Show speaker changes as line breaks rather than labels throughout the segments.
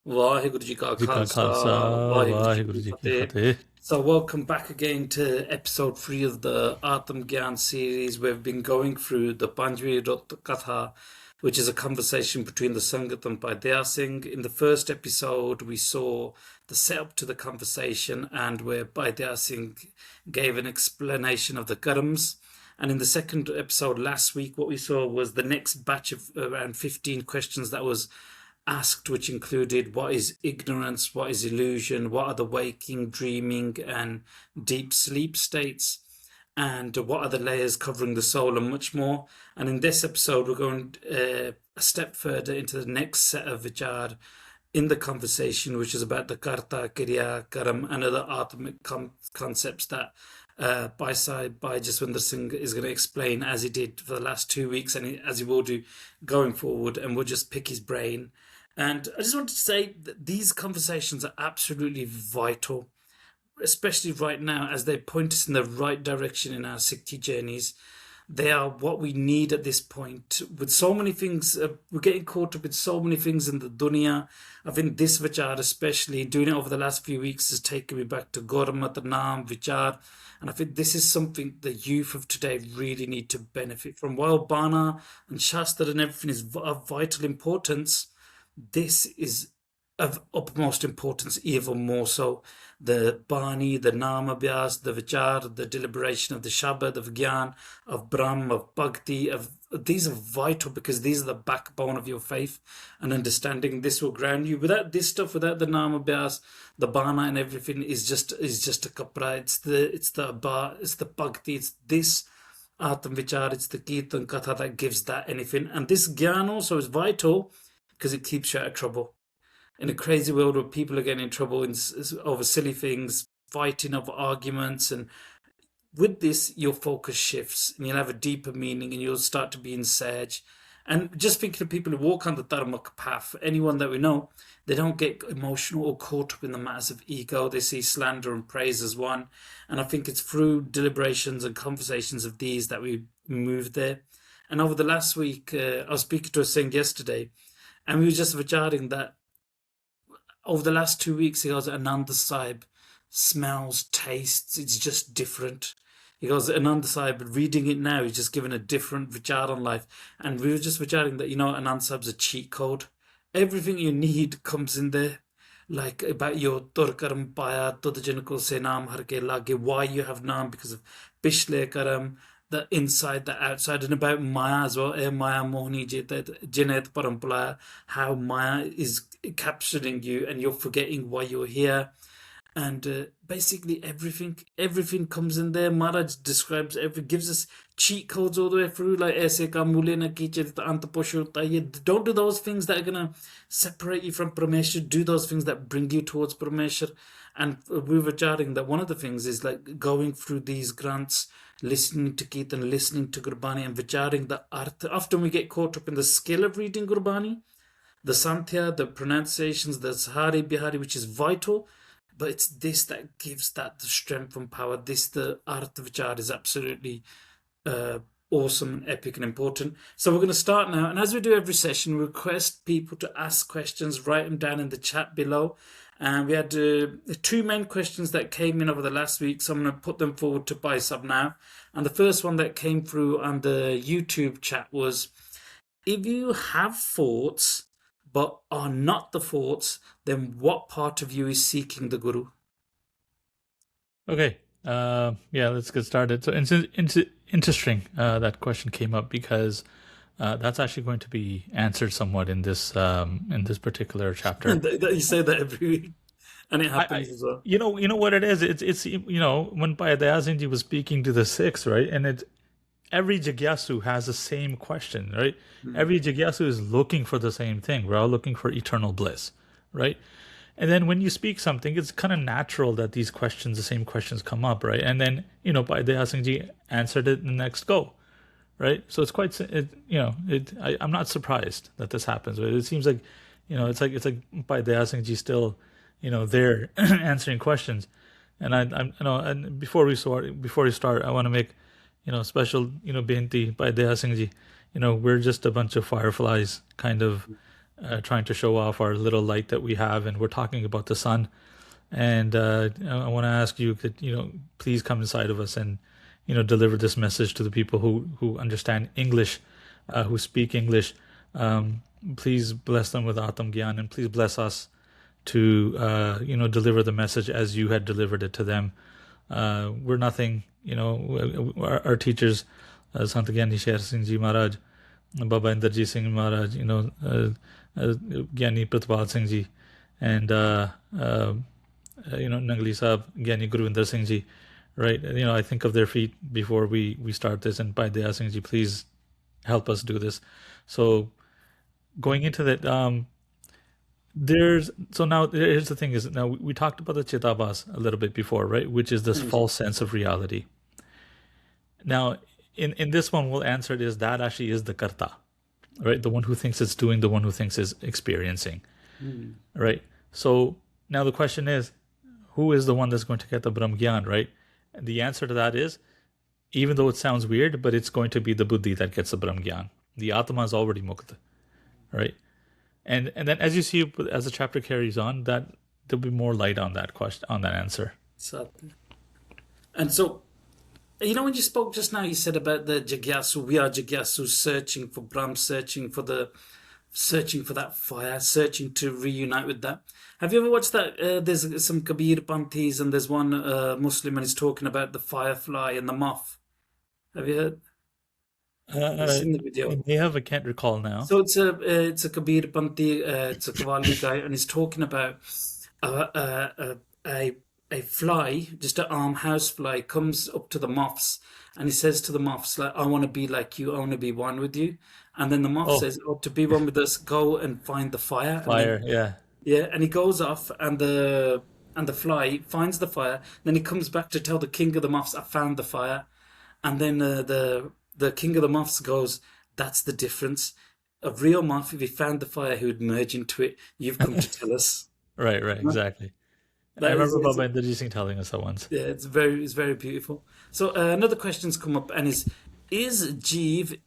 Vaheguru Ji Ka
ਜੀ ਕਾ
Khalsa,
Khalsa
Vaheguru Ji
Waheguru
Ki
ਜੀ ਕੀ
Fateh.
Fateh
So, welcome back again to episode 3 of the Aatam Gyan series. We've been going through the Panjvi Katha, which is a conversation between the Sangat and Bhai Daya Singh. In the first episode, we saw the setup to the conversation and where Bhai Daya Singh gave an explanation of the Karams. And in the second episode last week, what we saw was the next batch of around 15 questions that was asked, which included what is ignorance, what is illusion, what are the waking, dreaming, and deep sleep states, and what are the layers covering the soul, and much more. And in this episode, we're going a step further into the next set of vichar in the conversation, which is about the Karta, Kirya, Karam, and other Aatmic concepts that Bhai Jaswinder Singh is going to explain as he did for the last 2 weeks, and as he will do going forward. And we'll just pick his brain. And I just wanted to say that these conversations are absolutely vital, especially right now as they point us in the right direction in our Sikhi journeys. They are what we need at this point. With so many things, we're getting caught up with so many things in the dunya. I think this vichar, especially doing it over the last few weeks, has taken me back to Gurmat, Naam, vichar. And I think this is something the youth of today really need to benefit from. While Bana and Shastra and everything is of vital importance, this is of utmost importance, even more so. The Bani, the Namabhyas, the Vichar, the deliberation of the Shabad, of Gyan, of Brahm, of Bhakti, of these are vital because these are the backbone of your faith and understanding. This will ground you. Without this stuff, without the Namabhyas, the Bana and everything is just a kapra. It's the Bhakti, it's this Atam Vichar, it's the Kirtan Katha that gives that anything. And this Gyan also is vital because it keeps you out of trouble. In a crazy world where people are getting in trouble over silly things, fighting over arguments, and with this, your focus shifts and you'll have a deeper meaning and you'll start to be in Sage. And just thinking of people who walk on the Dharmak path, anyone that we know, they don't get emotional or caught up in the matters of ego. They see slander and praise as one. And I think it's through deliberations and conversations of these that we move there. And over the last week, I was speaking to a Singh yesterday, and we were just vicharing that over the last 2 weeks, he goes, Ananda Sahib smells, tastes, it's just different. He goes, Ananda Sahib, reading it now, he's just given a different vichar on life. And we were just vicharing that, Ananda Sahib's a cheat code. Everything you need comes in there. Like about your Turkaram Paya, Tudjanko Se Naam Harke Lage, why you have Naam because of Pishle Karam, the inside, the outside, and about Maya as well. Maya Mohni Jinet Parampalaya, how Maya is capturing you and you're forgetting why you're here. And basically everything comes in there. Maharaj describes gives us cheat codes all the way through, like aise ka mule na kiche anta. Don't do those things that are gonna separate you from Parmeshwar. Do those things that bring you towards Parmeshwar. And we were chatting that one of the things is like going through these grants, listening to Kirtan, listening to Gurbani, and vicharing the artha. Often we get caught up in the skill of reading Gurbani, the Santhya, the pronunciations, the Sahari, Bihari, which is vital, but it's this that gives that the strength and power. The Artha Vichar is absolutely awesome and epic and important. So we're going to start now. And as we do every session, we request people to ask questions, write them down in the chat below. And we had two main questions that came in over the last week, so I'm going to put them forward to Baisab now. And the first one that came through on the YouTube chat was, if you have thoughts but are not the thoughts, then what part of you is seeking the Guru?
Okay, yeah, let's get started. So it's interesting that question came up because that's actually going to be answered somewhat in this particular chapter.
You say that every week, and it happens as well.
You know what it is. It's when Bhai Daya Singh Ji was speaking to the Sikhs, right, and every Jigyasu has the same question, right? Every Jigyasu is looking for the same thing. We're all looking for eternal bliss, right? And then when you speak something, it's kind of natural that these questions, the same questions come up, right? And then, Bhai Daya Singh Ji answered it in the next go, right? So it's quite, I'm not surprised that this happens, but it seems like, it's like Bhai Daya Singh Ji still, there answering questions. And and before we start, I want to make, special, Beinti Bhai Daya Singh Ji. We're just a bunch of fireflies kind of trying to show off our little light that we have, and we're talking about the sun. And I want to ask you, could please come inside of us and deliver this message to the people who understand English, who speak English. Please bless them with Aatam Gyan, and please bless us to deliver the message as you had delivered it to them. We're nothing, our teachers, Sant Gyani Sher Singh Ji Maharaj, Baba Inderjit Singh Maharaj, Gyani Pratpal Singh Ji, and Nangli Sahib, Gyani Guruvinder Singh Ji, right? I think of their feet before we start this, and Bhai Daya Singh Ji, please help us do this. So going into that, now here's the thing is, now we talked about the Chitabhas a little bit before, right? Which is this false sense of reality. Now, in this one, we'll answer it is that actually is the Karta, right? The one who thinks it's doing, the one who thinks is experiencing, right? So now the question is, who is the one that's going to get the Brahm Gyan, right? And the answer to that is, even though it sounds weird, but it's going to be the Buddhi that gets the Brahm Gyan. The Atma is already Mukta, right? And then as you see, as the chapter carries on, that there'll be more light on that question, on that answer.
And so, when you spoke just now, you said about the Jagyasu, we are Jagyasu, searching for Brahm, searching for that fire, searching to reunite with that. Have you ever watched that? There's some Kabir Panthis, and there's one Muslim, and he's talking about the firefly and the moth. Have you heard? Seen the video?
I can't recall now.
So it's a Kabir Panthi, it's a Qawwali guy, and he's talking about a fly, just an arm house fly, comes up to the moths, and he says to the moths, like, I want to be like you, I want to be one with you. And then the moth says, to be one with us, go and find the fire. Yeah, and he goes off, and the fly finds the fire. Then he comes back to tell the king of the moths, I found the fire. And then the king of the moths goes, that's the difference. A real moth, if he found the fire, he would merge into it. You've come to tell us.
Right, exactly. I remember Baba Inderjit Singh telling us that once.
Yeah, it's very beautiful. So another question's come up, and is Jeev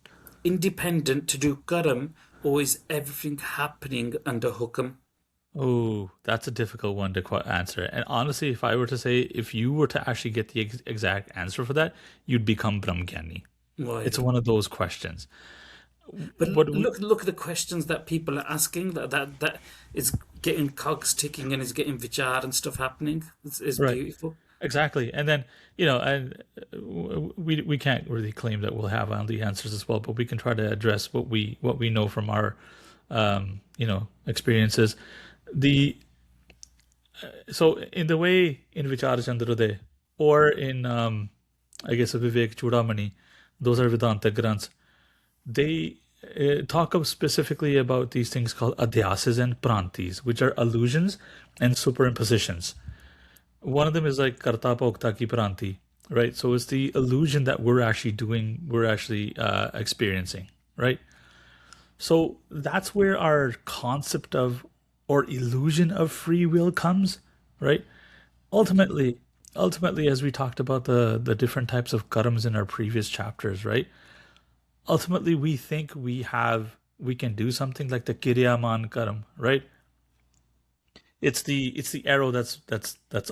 independent to do Karam, or is everything happening under Hukam?
Oh, that's a difficult one to answer. And honestly, if I were to say, if you were to actually get the exact answer for that, you'd become Brahmgyani.
Right.
It's one of those questions.
But look at the questions that people are asking. That is getting cogs ticking and is getting vichar and stuff happening. It's
right.
Beautiful.
Exactly. And then and we can't really claim that we'll have all the answers as well, but we can try to address what we know from our experiences. So in the way in Vichar Chandrodaya or in I guess Vivek Chudamani, those are Vedanta Granths, they talk specifically about these things called adhyasas and prantis, which are illusions and superimpositions. One of them is like Karta Bhokta ki pranti, right? So it's the illusion that we're actually experiencing, right? So that's where our concept of or illusion of free will comes, right? Ultimately, as we talked about the different types of karams in our previous chapters, right? Ultimately, we think we can do something like the Kirya and Karam, right? It's the arrow that's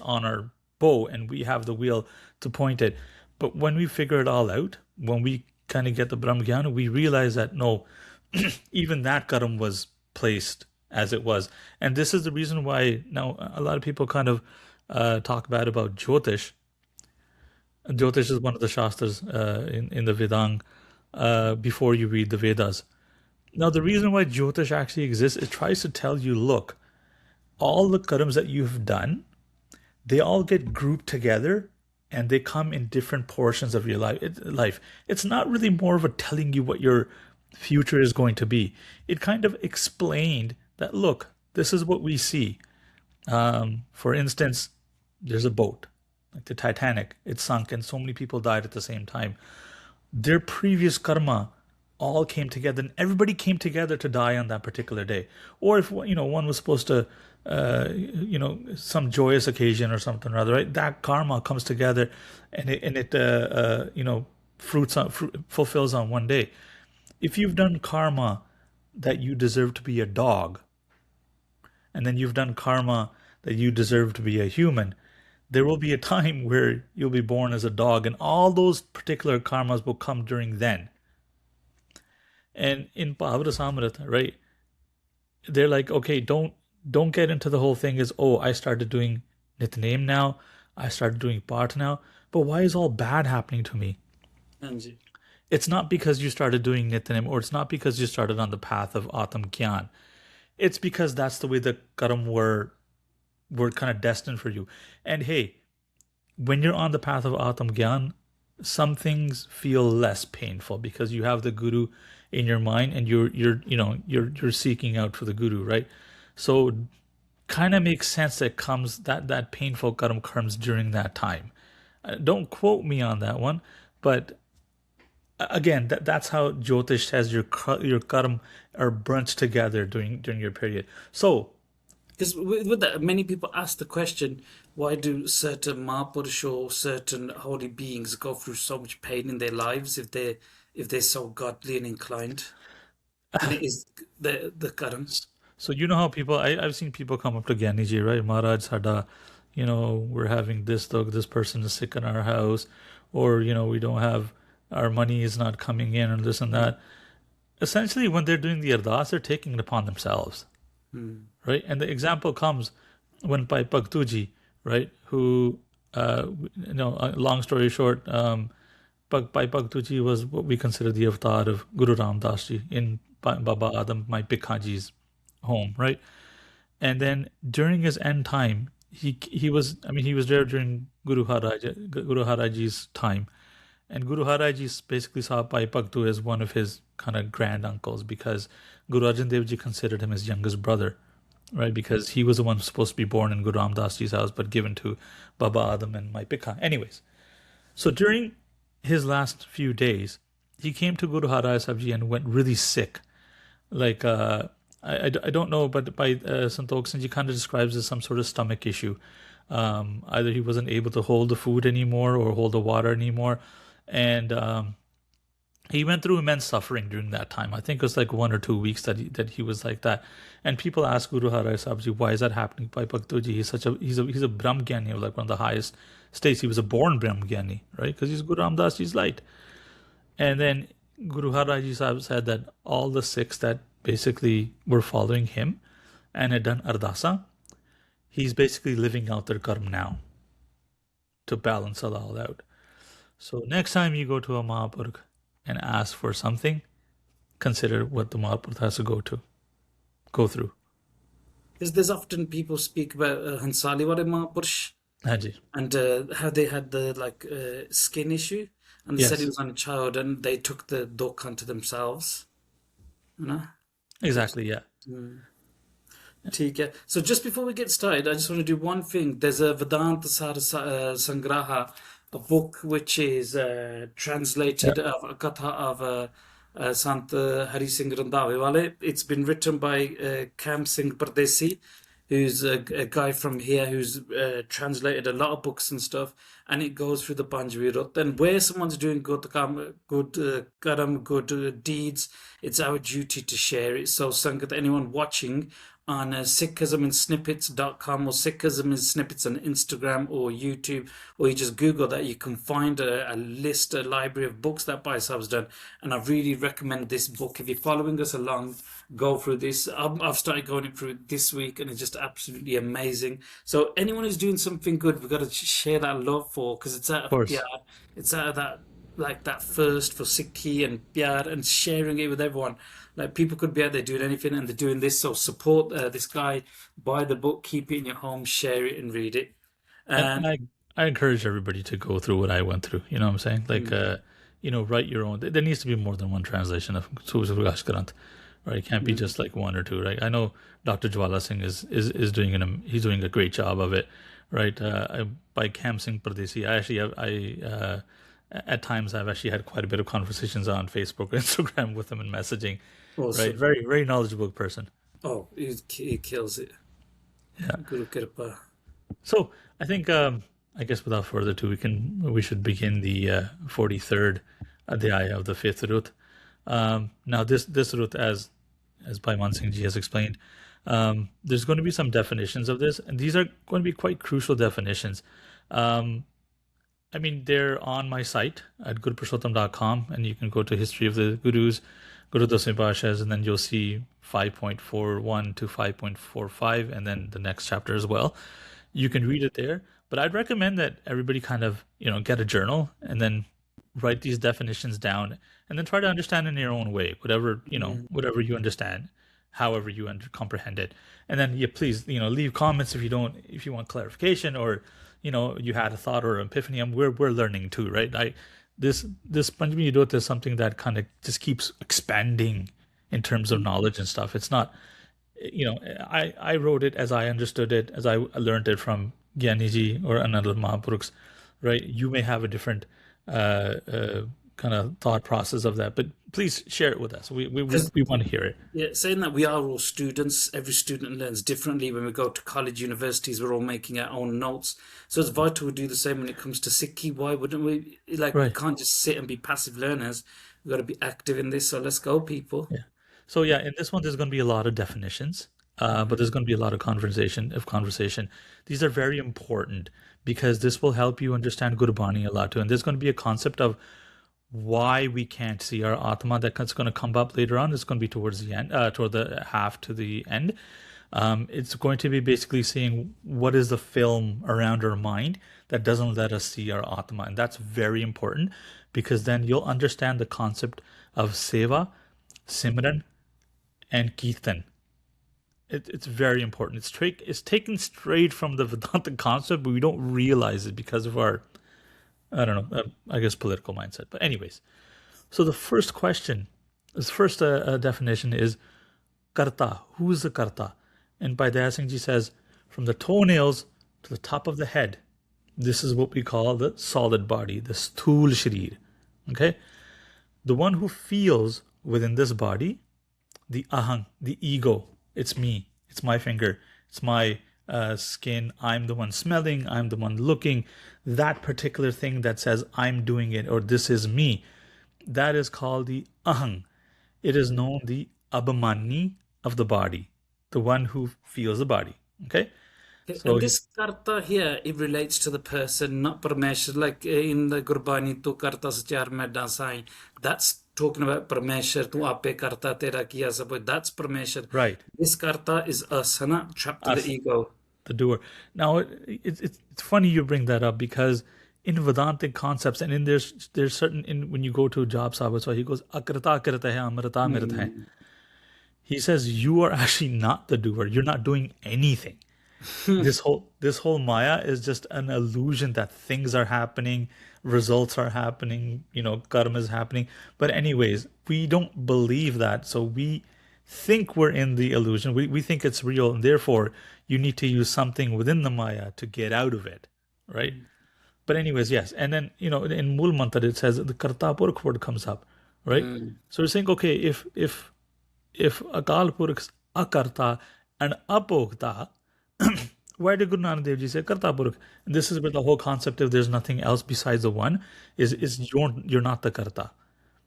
on our bow, and we have the wheel to point it. But when we figure it all out, when we kind of get the Brahm Gyan, we realize that no, even that Karam was placed as it was. And this is the reason why now a lot of people kind of talk bad about Jyotish. Jyotish is one of the Shastras in the Vedang before you read the Vedas. Now, the reason why Jyotish actually exists, it tries to tell you, look, all the karams that you've done, they all get grouped together and they come in different portions of your life. It's not really more of a telling you what your future is going to be. It kind of explained that, look, this is what we see. For instance, there's a boat, like the Titanic. It sunk and so many people died at the same time. Their previous karma all came together, and everybody came together to die on that particular day. Or if one was supposed to, some joyous occasion or something or other, right? That karma comes together, and it fulfills on one day. If you've done karma that you deserve to be a dog, and then you've done karma that you deserve to be a human, there will be a time where you'll be born as a dog, and all those particular karmas will come during then. And in Pavrasamrita, right, they're like, okay, don't get into the whole thing is, oh, I started doing Nitnem now, I started doing Part now, but why is all bad happening to me?
Anji.
It's not because you started doing Nitnem, or it's not because you started on the path of Aatam Gyan. It's because that's the way the Karam were kind of destined for you. And hey, when you're on the path of Aatam Gyan, some things feel less painful because you have the Guru in your mind, and you're seeking out for the Guru, right? So kind of makes sense that comes that painful Karam comes during that time. Don't quote me on that one, but again, that's how Jyotish says your Karam are bunched together during your period. So
Because with that, many people ask the question, why do certain Mahapurush or certain holy beings go through so much pain in their lives if they're so godly and inclined? And it is the Karam.
So you know how people I've seen people come up to Gyaniji, right? Maharaj Sada, we're having this dog, this person is sick in our house, or we don't have our money is not coming in and this and that. Essentially, when they're doing the ardas, they're taking it upon themselves. Right? And the example comes when Bhai Bhaktuji, right, who long story short, Bhai Bhaktuji was what we consider the avatar of Guru Ram Das Ji in Baba Adam, my Pikhaji's home, right? And then during his end time, he was there during Guru Haraji's time, and Guru Haraji basically saw Bhai Bhaktu as one of his kind of grand uncles because Guru Arjan Dev Ji considered him his youngest brother, right? Because he was the one supposed to be born in Guru Ramdas Ji's house, but given to Baba Adam and Mai Pikha. Anyways, so during his last few days, he came to Guru Harai Sahib Ji and went really sick. Like, I don't know, but by Santokh Singh Ji kind of describes as some sort of stomach issue. Either he wasn't able to hold the food anymore or hold the water anymore. And he went through immense suffering during that time. I think it was like 1 or 2 weeks that he was like that. And people ask Guru Harai Sahib Ji, why is that happening? Bhai Bhaktuji, he's a Brahm Gyani, like one of the highest states. He was a born Brahm Gyani, right? Because he's Guru Ramdas Ji's light. And then Guru Harai Ji Sahib said that all the Sikhs that basically were following him and had done Ardasa, he's basically living out their karma now to balance it all out. So next time you go to a Mahapurukh and ask for something, consider what the Mahapurukh has to go through.
Because there's often people speak about Hansali Wale Mahapurush
Haji.
and how they had the skin issue, and they said he
Yes,
was on a child, and they took the duk onto themselves. You know?
exactly. Yeah.
ठीक है. So just before we get started, I just want to do one thing. There's a Vedanta Sangraha, a book which is
Yeah.
translated of a katha of Sant Hari Singh Randhawe Wale. It's been written by Kam Singh Pardesi, who's a guy from here who's translated a lot of books and stuff, and it goes through the Panjvirut. And where someone's doing good karam, good deeds, it's our duty to share it. So, Sangat, anyone watching on sikhisminsnippets.com or Sikhism in Snippets on Instagram or YouTube, or you just Google that, you can find a list, a library of books that Bhai Sahab's done. And I really recommend this book. If you're following us along, go through this. I've started going through it this week, and it's just absolutely amazing. So anyone who's doing something good, we've got to share that love for, because it's out
Of
of
course.
pyar. It's out of that thirst for Sikhi and pyar, and sharing it with everyone. Like, people could be out there doing anything, and they're doing this. So support this guy, buy the book, keep it in your home, share it, and read it.
And
And
I encourage everybody to go through what I went through. You know what I'm saying? Like, write your own. There needs to be more than one translation of Suraj Grant, right? It can't be just like one or two, right? I know Dr. Jwala Singh is doing he's doing a great job of it, right? By Kam Singh Pardesi, at times I've actually had quite a bit of conversations on Facebook or Instagram with him and messaging, right?
awesome.
Very, very knowledgeable person.
Oh, he kills it.
Yeah.
Guru Kirpa.
So I think, I guess without further ado, we should begin the 43rd adhyaya of the 5th Rut. Now this Rut, as Bhai Man Singh Ji has explained, There's going to be some definitions of this, and these are going to be quite crucial definitions. Um, I mean, they're on my site at gurupurushottam.com, and you can go to History of the Gurus, go to Dasmi Bhashas, and then you'll see 5.41 to 5.45, and then the next chapter as well. You can read it there, but I'd recommend that everybody kind of, get a journal and then write these definitions down, and then try to understand in your own way, whatever you understand, however you comprehend it. And then, yeah, please, leave comments if you want clarification, or you had a thought or epiphany. We're learning too, right? This Panchami Yudot is something that kind of just keeps expanding in terms of knowledge and stuff. It's not, I wrote it as I understood it, as I learned it from Gyaniji or another Mahapurukhs, right? You may have a different kind of thought process of that, but please share it with us. We want to hear it.
Yeah, saying that we are all students, every student learns differently. When we go to college, universities, we're all making our own notes. So it's vital we do the same when it comes to Sikhi. Why wouldn't we? We
Right.
can't just sit and be passive learners. We've got to be active in this. So let's go, people.
Yeah. So yeah, in this one, there's going to be a lot of definitions, but there's going to be a lot of conversation. These are very important because this will help you understand Gurbani a lot too. And there's going to be a concept of why we can't see our Atma that's going to come up later on. It's going to be towards the end, toward the half to the end. It's going to be basically seeing what is the film around our mind that doesn't let us see our Atma. And that's very important because then you'll understand the concept of Seva, Simran, and Kirtan. It's very important. It's taken straight from the Vedanta concept, but we don't realize it because of our, I don't know, I guess political mindset. But anyways, so the first definition is Karta. Who's the Karta? And Bhai Daya Singh ji says, from the toenails to the top of the head, this is what we call the solid body, the Sthul Sharir. Okay? The one who feels within this body, the ahang, the ego, it's me, it's my finger, it's my skin, I'm the one smelling, I'm the one looking, that particular thing that says I'm doing it or this is me, that is called the ahang. It is known the abhamani of the body, the one who feels the body. Okay? So
And this karta here, it relates to the person, not Parmeshwar. Like in the Gurbani, tu karta se char main sai. That's talking about Parmeshwar. Tu ape karta tera kiya sab. That's Parmeshwar.
right,
This karta is asana, trapped to the
us,
ego.
the doer. Now it's funny you bring that up because in Vedantic concepts and in there's certain when you go to Job Sabha, so he goes akrata krita hai amrita mirta hai. He says you are actually not the doer. You're not doing anything. This whole Maya is just an illusion that things are happening, results are happening, karma is happening. But anyways, we don't believe that, so we think we're in the illusion. We think it's real, and therefore you need to use something within the Maya to get out of it, right? But anyways, yes. And then in Mool Mantra it says the Karta Purkh word comes up, right? So we're saying, okay, if Akal Purkh's Akarta and Apokta, why did Guru Nanak Dev Ji say Karta Purkh? And this is where the whole concept of there's nothing else besides the one is you're not the Karta.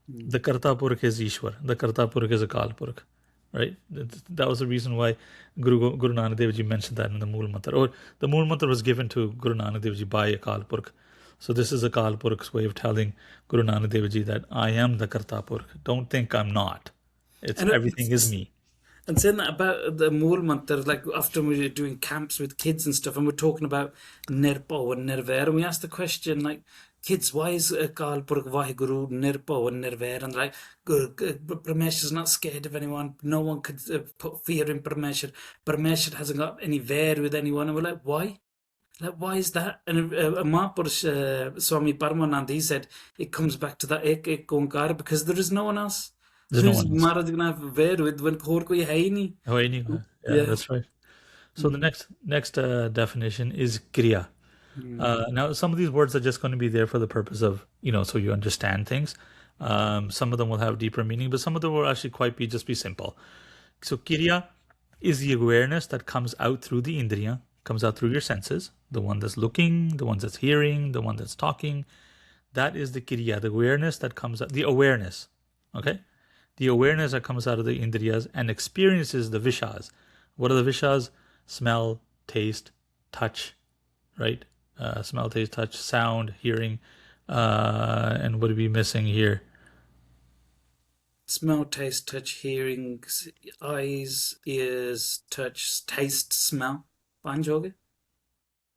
The Karta Purkh is Ishwar. The Karta Purkh is Akal Purkh. Right? That was the reason why Guru Nanak Dev Ji mentioned that in the Mool Mantra. Or the Mool Mantra was given to Guru Nanak Dev Ji by Akal Purkh. So this is Akal Purkh's way of telling Guru Nanak Dev Ji that I am the Karta Purkh. Don't think I'm not. Everything is me.
And saying that about the Mool Mantra, like often we're doing camps with kids and stuff, and we're talking about Nirpo and Nirvair, and we ask the question, like, kids, why is Akal Purkh Vaheguru Nirpo and Nirvair? And like, Parmeshwar's not scared of anyone. No one could put fear in Parmeshwar. Parmeshwar hasn't got any vair with anyone. And we're like, why? Like, why is that? And Mahapurush Swami Paramanand, he said, it comes back to that Ek Onkar because there is no one else.
There's no
Who's
one else.
Maharaj gonna have vair with when और कोई है ही नहीं?
Oh, anyway. Yeah,
Yeah.
that's right. So the next definition is Kriya. Now, some of these words are just going to be there for the purpose of, so you understand things. Some of them will have deeper meaning, but some of them will actually just be simple. So Kirya is the awareness that comes out through the Indriya, comes out through your senses, the one that's looking, the one that's hearing, the one that's talking. That is the Kirya, the awareness that comes out, the awareness, okay? The awareness that comes out of the Indriyas and experiences the Vishas. What are the vishas? Smell, taste, touch, right? Smell, taste, touch, sound, hearing, and what are we missing here?
Smell, taste, touch, hearing, eyes, ears, touch, taste, smell. Panj ho gaye?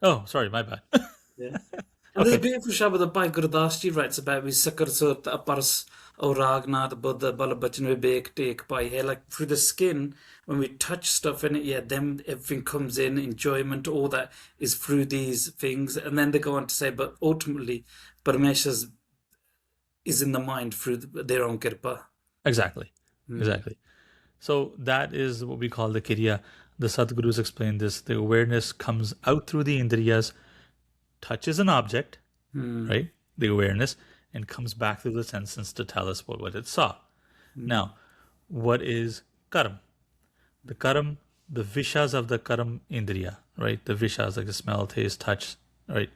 Oh, sorry, my bad.
Yeah. And there's a
Okay,
beautiful shabad that Bhai Gurdas writes about with Sakar Surt Apars Auragnath Buddha Balabachan Vivek Take by hair, like through the skin, when we touch stuff in it, yeah, then everything comes in, enjoyment, all that is through these things. And then they go on to say, but ultimately, Paramesh's is in the mind through their own kirpa.
exactly, exactly. So that is what we call the Kirya. The Sadgurus explain this. The awareness comes out through the Indriyas, touches an object, right? The awareness, and comes back through the senses to tell us what it saw. Now, what is Karam? The Karam, the Vishas of the Karam Indriya, right? The Vishas like the smell, taste, touch, right?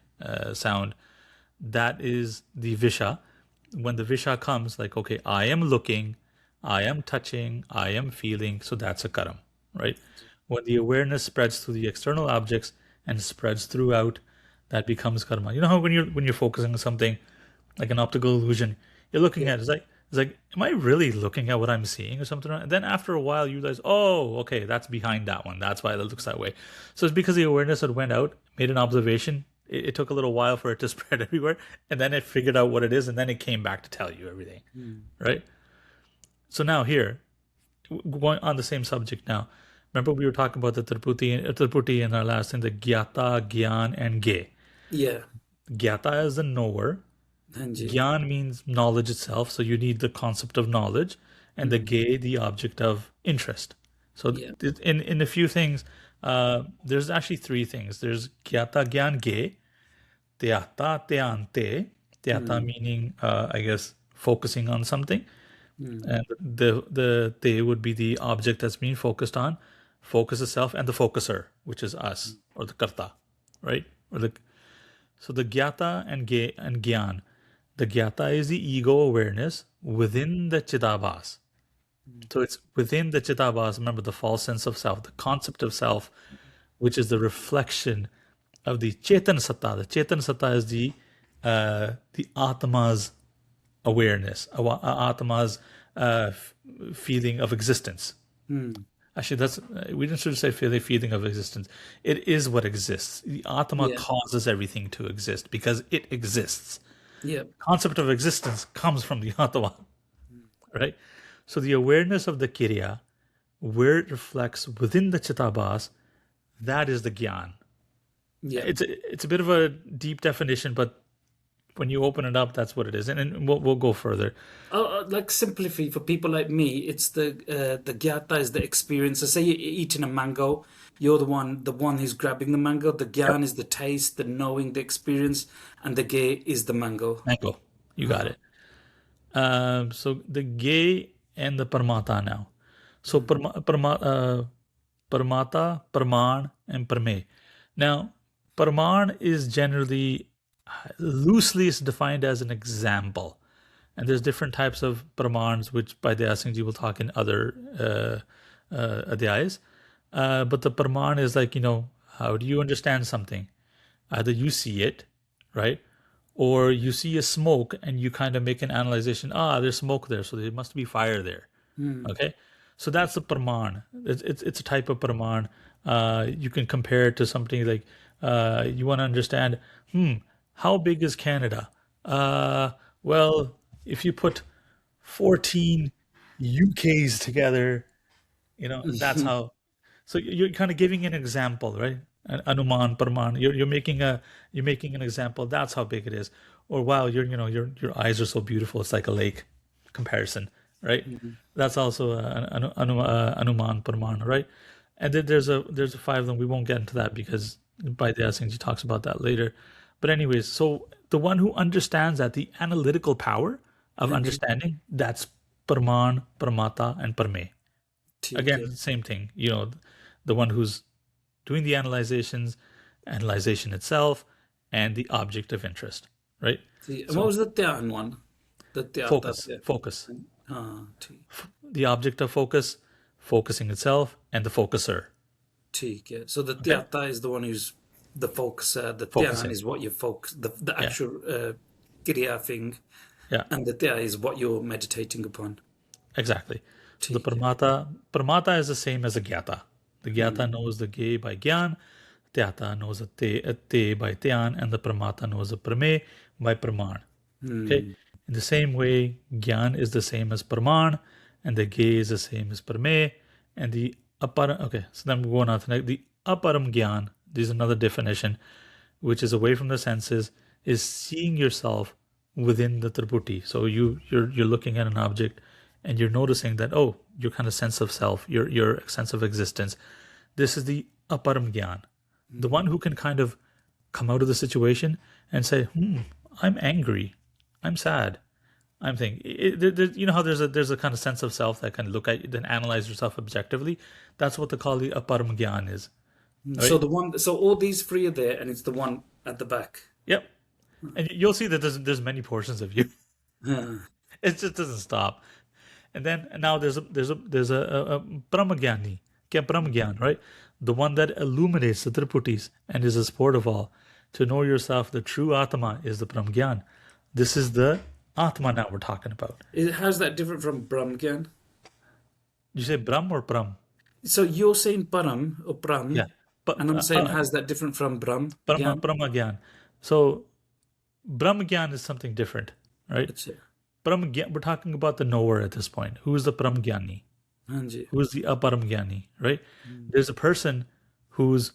Sound. That is the Visha. When the Visha comes, like, okay, I am looking, I am touching, I am feeling, so that's a Karam, right? When the awareness spreads through the external objects and spreads throughout, that becomes karma. You know how when you're focusing on something like an optical illusion, you're looking
Yeah.
at it, it's like, am I really looking at what I'm seeing or something? And then after a while, you realize, oh, okay, that's behind that one. That's why it looks that way. So it's because the awareness had went out, made an observation. It took a little while for it to spread everywhere, and then it figured out what it is, and then it came back to tell you everything, right? So now here, going on the same subject now. Remember we were talking about the Tripurti in our last thing, the Gyata, Gyan, and Ge.
Yeah.
Gyata is the knower.
Hanji.
Gyan means knowledge itself, so you need the concept of knowledge, and the Ge, the object of interest. So
Yeah.
in a few things, there's actually three things. There's Gyata, Gyan, Ge, Teata, Teante. Teata meaning, I guess, focusing on something. And the Te would be the object that's being focused on, focus itself, and the focuser, which is us, or the Karta, right? So the Gyata and Gyan. The Gyata is the ego awareness within the Chidabhas. So it's within the Chidabhas. Remember the false sense of self, the concept of self, which is the reflection of the Chetan Satta. The Chetan Satta is the Atma's awareness, Atma's feeling of existence. Actually, that's we didn't sort of say feeling of existence. It is what exists. The Atma
Yeah.
causes everything to exist because it exists.
Yeah.
Concept of existence comes from the Atma, right? So the awareness of the Kirya, where it reflects within the Chitabhas, that is the Gyan.
Yeah.
It's a bit of a deep definition, but when you open it up, that's what it is, and we'll go further.
Like simply for people like me, it's the gyata is the experience. So say you're eating a mango, you're the one who's grabbing the mango. The
Yep.
gyan is the taste, the knowing, the experience, and the ge is the mango.
Mango, you got it. So the Ge and the Parmata now. So Parmata, Parman, and Parme. Now, Parman is generally loosely is defined as an example. And there's different types of Pramans, which Bhai Daya Singh ji will talk in other adhyayas. But the Parman is like, how do you understand something? Either you see it, right? Or you see a smoke and you kind of make an analyzation. There's smoke there, so there must be fire there. Okay, so that's the Parman. It's a type of Parman. You can compare it to something like you want to understand. How big is Canada? Well, if you put 14 UKs together, that's how. So you're kind of giving an example, right? Anuman, Parman. You're making an example. That's how big it is. Or wow, your eyes are so beautiful. It's like a lake. Comparison, right? That's also Anuman, Parman, right? And then there's a five of them. We won't get into that because Bhai Daya Singh ji talks about that later. But anyways, so the one who understands that the analytical power of understanding, that's Parman, Parmata, and Parme.
ठीक है.
Again, same thing. The one who's doing the analyzation itself, and the object of interest, right?
And what
So
was the dhyan one? The
focus,
dhyan.
focus,
Ah, ठीक.
the object of focus, focusing itself, and the focuser.
ठीक है. So the
Okay,
Tyata is the one who's the focuser. The Dhyan
focusing.
is what you focus, the
Yeah,
actual Kriya thing,
yeah,
and the Dhya is what you're meditating upon.
exactly. So the
ठीक है.
Pramata is the same as a Gyata. The Gyata knows the Gay by Gyan, Tyata knows a Te by Tyan, and the Pramata knows a Prame by Praman. Okay. In the same way, Gyan is the same as Praman, and the Gay is the same as Prame, and the Aparam. Okay, so then we go on to the Aparam Gyan. This is another definition, which is away from the senses, is seeing yourself within the Triputi. So you're looking at an object, and you're noticing that, oh, your kind of sense of self, your sense of existence. This is the Aparam Gyan, the one who can kind of come out of the situation and say, I'm angry, I'm sad, I'm thinking. You know how there's a kind of sense of self that can look at, then analyze yourself objectively. That's what they call the Aparam Gyan is.
So
Right?
so all these three are there, and it's the one at the back.
Yep. And you'll see that there's many portions of you. It just doesn't stop. And then now there's a Brahmagyani, Brahmagyan, right? The one that illuminates the Triputis and is a sport of all. To know yourself, the true Atma is the Brahmagyan. This is the Atma now we're talking about.
How's that different from Brahmgyan?
You say Brahm or Brahm?
So you're saying Param or Brahm,
Yeah. But
and I'm saying how's that different from Brahmgyan?
Brahmagyan. So Brahmagyan is something different, right?
अच्छा.
Brahmagyan, we're talking about the knower at this point. Who is the Brahmagyani?
हाँ जी.
Who's the Aparamgyani, right? There's a person who's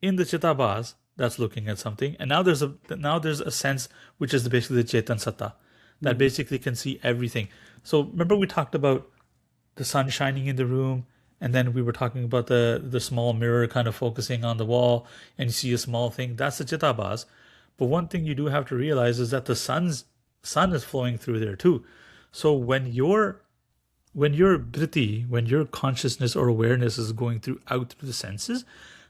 in the Chitabhas that's looking at something, and now there's a sense which is basically the Chetan Satta that basically can see everything. So remember we talked about the sun shining in the room, and then we were talking about the small mirror kind of focusing on the wall, and you see a small thing. That's the Chitabhas. But one thing you do have to realize is that the sun is flowing through there too. So when your vritti, when your consciousness or awareness is going throughout the senses,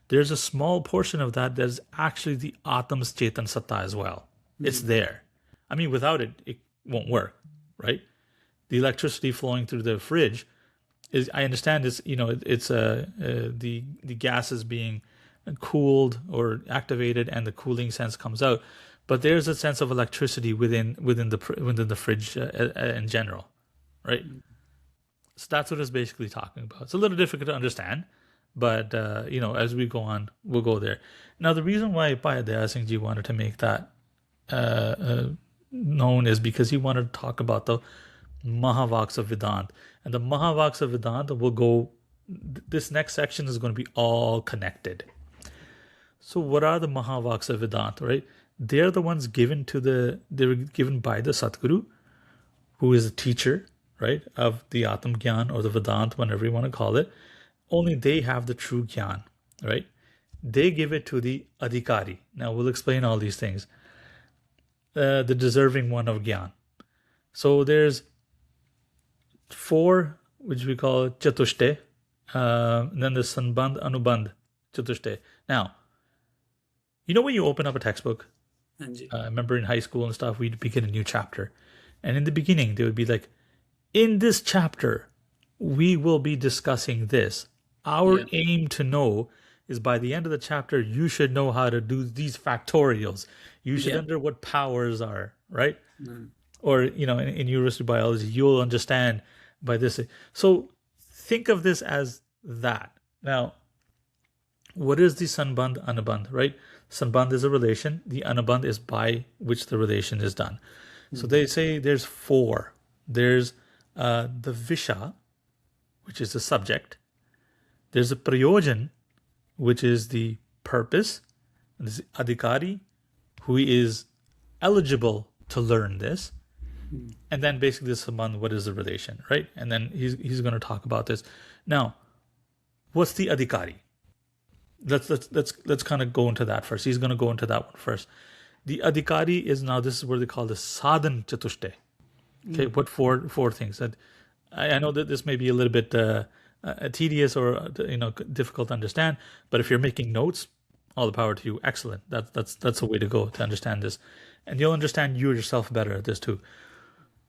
there's a small portion of that that's actually the Atam's Chetan Satta as well. It's there. I mean, without it, it won't work, right? The electricity flowing through the fridge is, I understand, it's the gas is being cooled or activated, and the cooling sense comes out. But there's a sense of electricity within the fridge in general, right? So that's what it's basically talking about. It's a little difficult to understand, but as we go on, we'll go there. Now, the reason why Bhai Daya Singh Ji wanted to make that known is because he wanted to talk about the mahavaks of Vedant, and the mahavaks of Vedant will go. This next section is going to be all connected. So, what are the mahavaks of Vedant? Right? They're the ones they were given by the Satguru, who is a teacher, right, of the Aatam Gyan or the Vedant, whatever you want to call it. Only they have the true Gyan, right? They give it to the Adhikari. Now we'll explain all these things. The deserving one of Gyan. So there's 4, which we call Chatushte, and then there's Sanbandh, Anubandh, Chatushte. Now, when you open up a textbook, I remember in high school and stuff, we'd begin a new chapter. And in the beginning, they would be like, in this chapter, we will be discussing this. Our aim to know is by the end of the chapter, you should know how to do these factorials. You should under what powers are, right? Or, in university biology, you'll understand by this. So think of this as that. Now, what is the Sanbandh, Anubandh, right? Sanbandh is a relation. The Anubandh is by which the relation is done. So they say there's 4. There's the Visha, which is the subject. There's a Prayojan, which is the purpose. And there's Adhikari, who is eligible to learn this. And then basically the Sambandh, what is the relation, right? And then he's going to talk about this. Now, what's the Adhikari? Let's kind of go into that first. He's going to go into that one first. The Adhikari is now, this is what they call the Sadhan Chatushte. Okay, what four things? That I know that this may be a little bit tedious or difficult to understand, but if you're making notes, all the power to you. Excellent. That's a way to go to understand this, and you'll understand you yourself better at this too.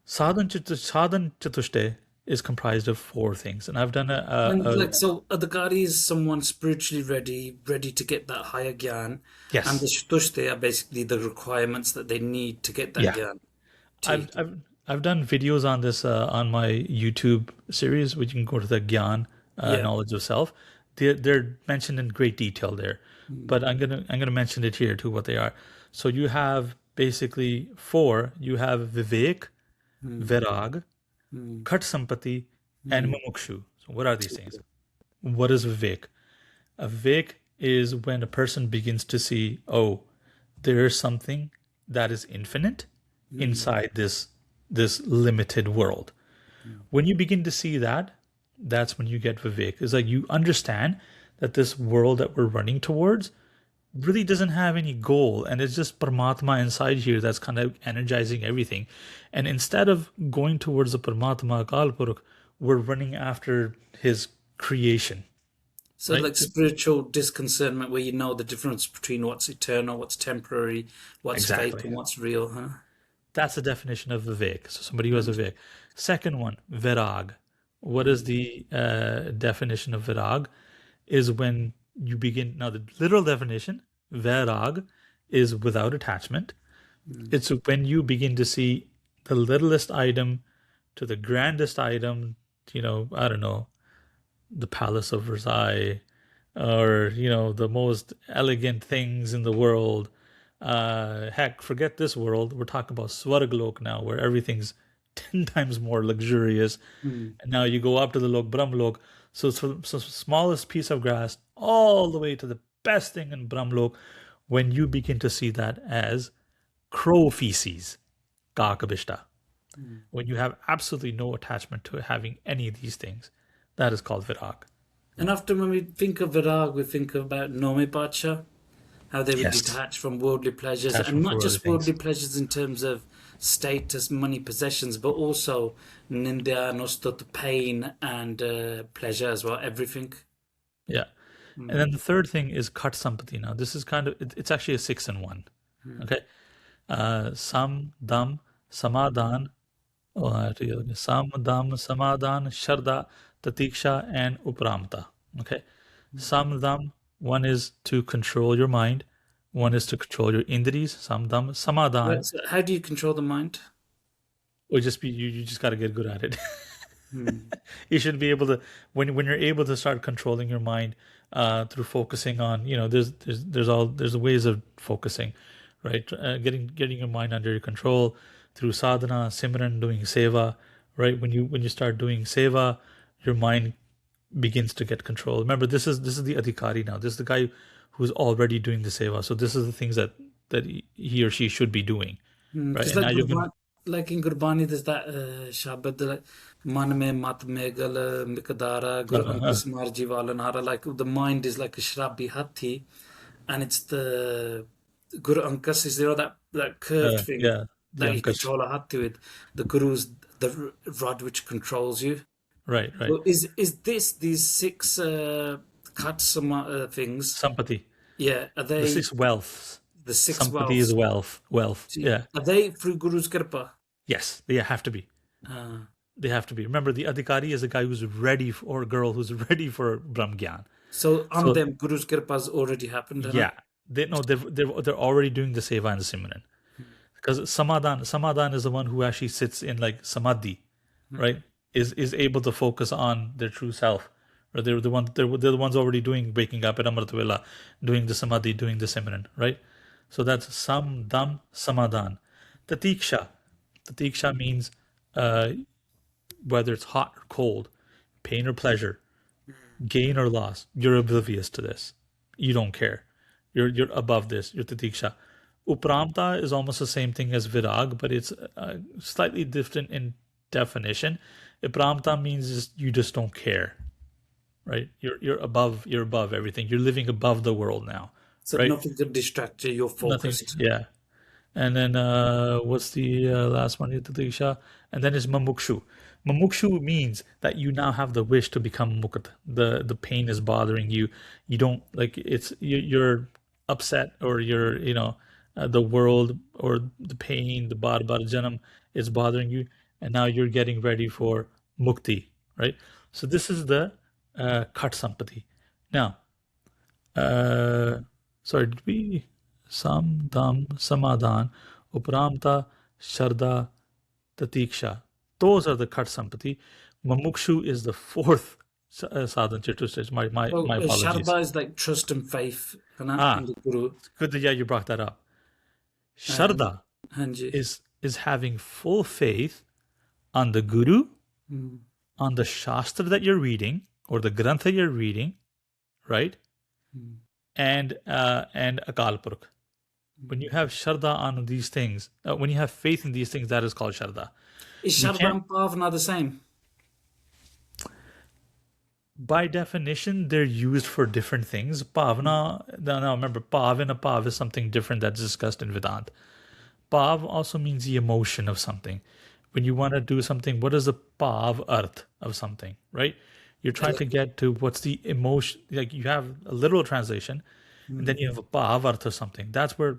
Sadhan Chatushte is comprised of four things. And I've done
And
a
like, so Adhikari is someone spiritually ready, ready to get that higher gyan, and the
yes,
Shtushte are basically the requirements that they need to get that
yeah.
gyan.
I've
Take.
I've I've done videos on this on my YouTube series, which you can go to the Gyan
Yeah.
knowledge of self. They're mentioned in great detail there,
Mm,
but I'm gonna mention it here too what they are. So you have basically four. You have Vivek,
mm,
Virag,
mm,
Khat Sampati, and
mm.
Mumukshu. So what are these things? What is Vivek? A Vivek is when a person begins to see, oh, there is something that is infinite
Mm,
inside this limited world.
mm.
When you begin to see that, that's when you get Vivek. It's like you understand that this world that we're running towards really doesn't have any goal, and it's just Paramatma inside here that's kind of energizing everything. And instead of going towards the Paramatma Kalpuruk, we're running after his creation,
So
right?
like spiritual disconcernment where you know the difference between what's eternal, what's temporary, what's fake,
Exactly.
and what's real, huh?
That's the definition of Vivek. So somebody who has
Mm,
Vivek. Second one, Virag. What is
mm,
the definition of Virag? Is when you begin. Now, the literal definition, Virag, is without attachment.
mm,
It's when you begin to see the littlest item to the grandest item, I don't know, the Palace of Versailles, or the most elegant things in the world. Heck, forget this world. We're talking about Swargalok now, where everything's 10 times more luxurious.
mm.
And now you go up to the Lok Brahmlok. So smallest piece of grass, all the way to the best thing in Brahmlok, when you begin to see that as crow feces, Kakabishta.
Mm.
When you have absolutely no attachment to having any of these things, that is called Virag.
And often when we think of Virag, we think about Nomi Pacha, how they would
Yes.
detach from worldly pleasures, and
Attachment
not
for other
just
things.
worldly pleasures in terms of status, money, possessions, but also nindya, nostut, pain, and pleasure as well, everything.
Yeah. And then
Mm,
the third thing is Khat Sampati. Now, this is kind of, it's actually a six in one.
mm.
Okay. Sam, Dam, Samadhan, Sam, Dam, Samadhan, Sharda, Tatiksha, and Upramta. Okay. Sam, Dam, one is to control your mind, one is to control your indris, Sam, Dam, Samadhan,
So how do you control the mind?
or just be, you just got to get good at it.
Mm,
You should be able to when you're able to start controlling your mind through focusing on there's ways of focusing, right? Getting your mind under your control through sadhana, simran, doing seva, right? When you start doing seva, your mind begins to get control. Remember, this is the adhikari now. This is the guy who's already doing the seva. So this is the things that he or she should be doing, right?
because
And now you're gonna
like in Gurbani, there's that Shabad like Man mein mat megal mikdara gur ankus marji walanhara. Like the mind is like a shrabi hathi, and it's the Guru Ankas is that curved thing
yeah, the
that you
ankush,
control a hathi with. The Guru's the rod which controls you.
right.
So is this these six katsama things?
Sampati.
Yeah, are
The
they
six wealths.
the six
Sampati is
wealths?
wealth. Wealth.
See,
Yeah.
are they through Guru's Kirpa?
Yes, they have to be.
Uh,
They have to be. Remember, the adhikari is a guy who's ready for, or a girl who's ready for Brahm Gyan.
so on
So
them, Guru's Kirpa's already happened, huh?
yeah, they know they're already doing the seva and the simran. Because Samadhan is the one who actually sits in like samadhi, right? Is able to focus on their true self. Or they're the ones already doing waking up at Amrit Vela, doing the samadhi, doing the simran, right? So that's sam dam samadhan. Tatiksha. Tatiksha means uh, whether it's hot or cold, pain or pleasure, gain or loss, you're oblivious to this. You don't care. You're above this. You're tatiksha. Upramta is almost the same thing as virag, but it's slightly different in definition. Upramta means you just don't care, right? You're above everything. You're living above the world now,
So
right?
nothing could distract you. You're
Nothing.
focused.
Yeah. And then what's the last one? Yatatiksha. And then is mamukshu. Mamukshu means that you now have the wish to become mukt. The pain is bothering you. You don't like you're upset, or you're the world or the pain, the bar janam is bothering you, and now you're getting ready for mukti, right? So this is the khat sampati. Now, sorry, did we sam, dam, samadhan, upramta, sharda, tatiksha? Those are the khat sampati. Mamukshu is the fourth sadhan chatustage.
So
My apologies.
Sharda is like trust and faith, in
Ah,
the Guru.
it's good that, yeah, you brought that up.
Um,
Sharda
Hanji.
is having full faith on the guru,
Mm.
on the shastra that you're reading or the grantha you're reading, right?
Mm.
And Akal Purkh. When you have Sharda on these things, when you have faith in these things, that is called Sharda.
Is
You
Sharda
can't,
and Bhavana the same?
by definition, they're used for different things. Pavana, no, remember, Pav and a Pav is something different that's discussed in Vedant. Pav also means the emotion of something. When you want to do something, what is the Pav Arth of something, right? You're trying to get to what's the emotion. Like you have a literal translation, and then you have a Pav Arth or something. That's what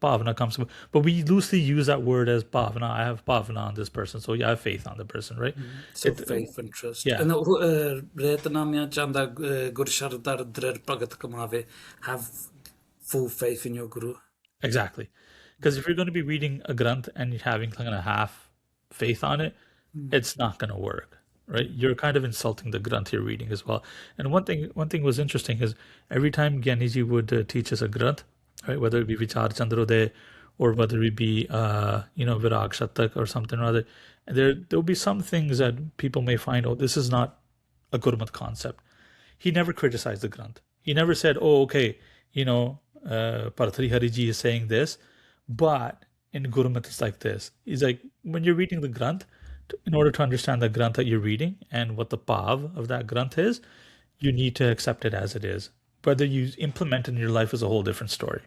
Pavana comes from. But we loosely use that word as Pavana. I have Pavana on this person, so yeah, I have faith on the person, right?
So faith and trust.
Yeah,
And Retanamya Chanda Gur Shardar Drir Bhagat Kamave, have full faith in your Guru.
exactly. Because if you're going to be reading a Granth and you're having kind of half faith on it, it's not going to work, right? You're kind of insulting the Granth you're reading as well. And one thing was interesting is every time Gyaniji would teach us a Granth, right, whether it be Vichar Chandrodaya or whether it be Virag Shatak or something or other, there'll be some things that people may find, oh, this is not a Gurmat concept. He never criticized the Granth. He never said, oh, okay, Parthri Hariji is saying this, but in Gurmat it's like this. He's like, when you're reading the Granth, in order to understand the Granth that you're reading and what the Pav of that Granth is, you need to accept it as it is. Whether you implement it in your life is a whole different story.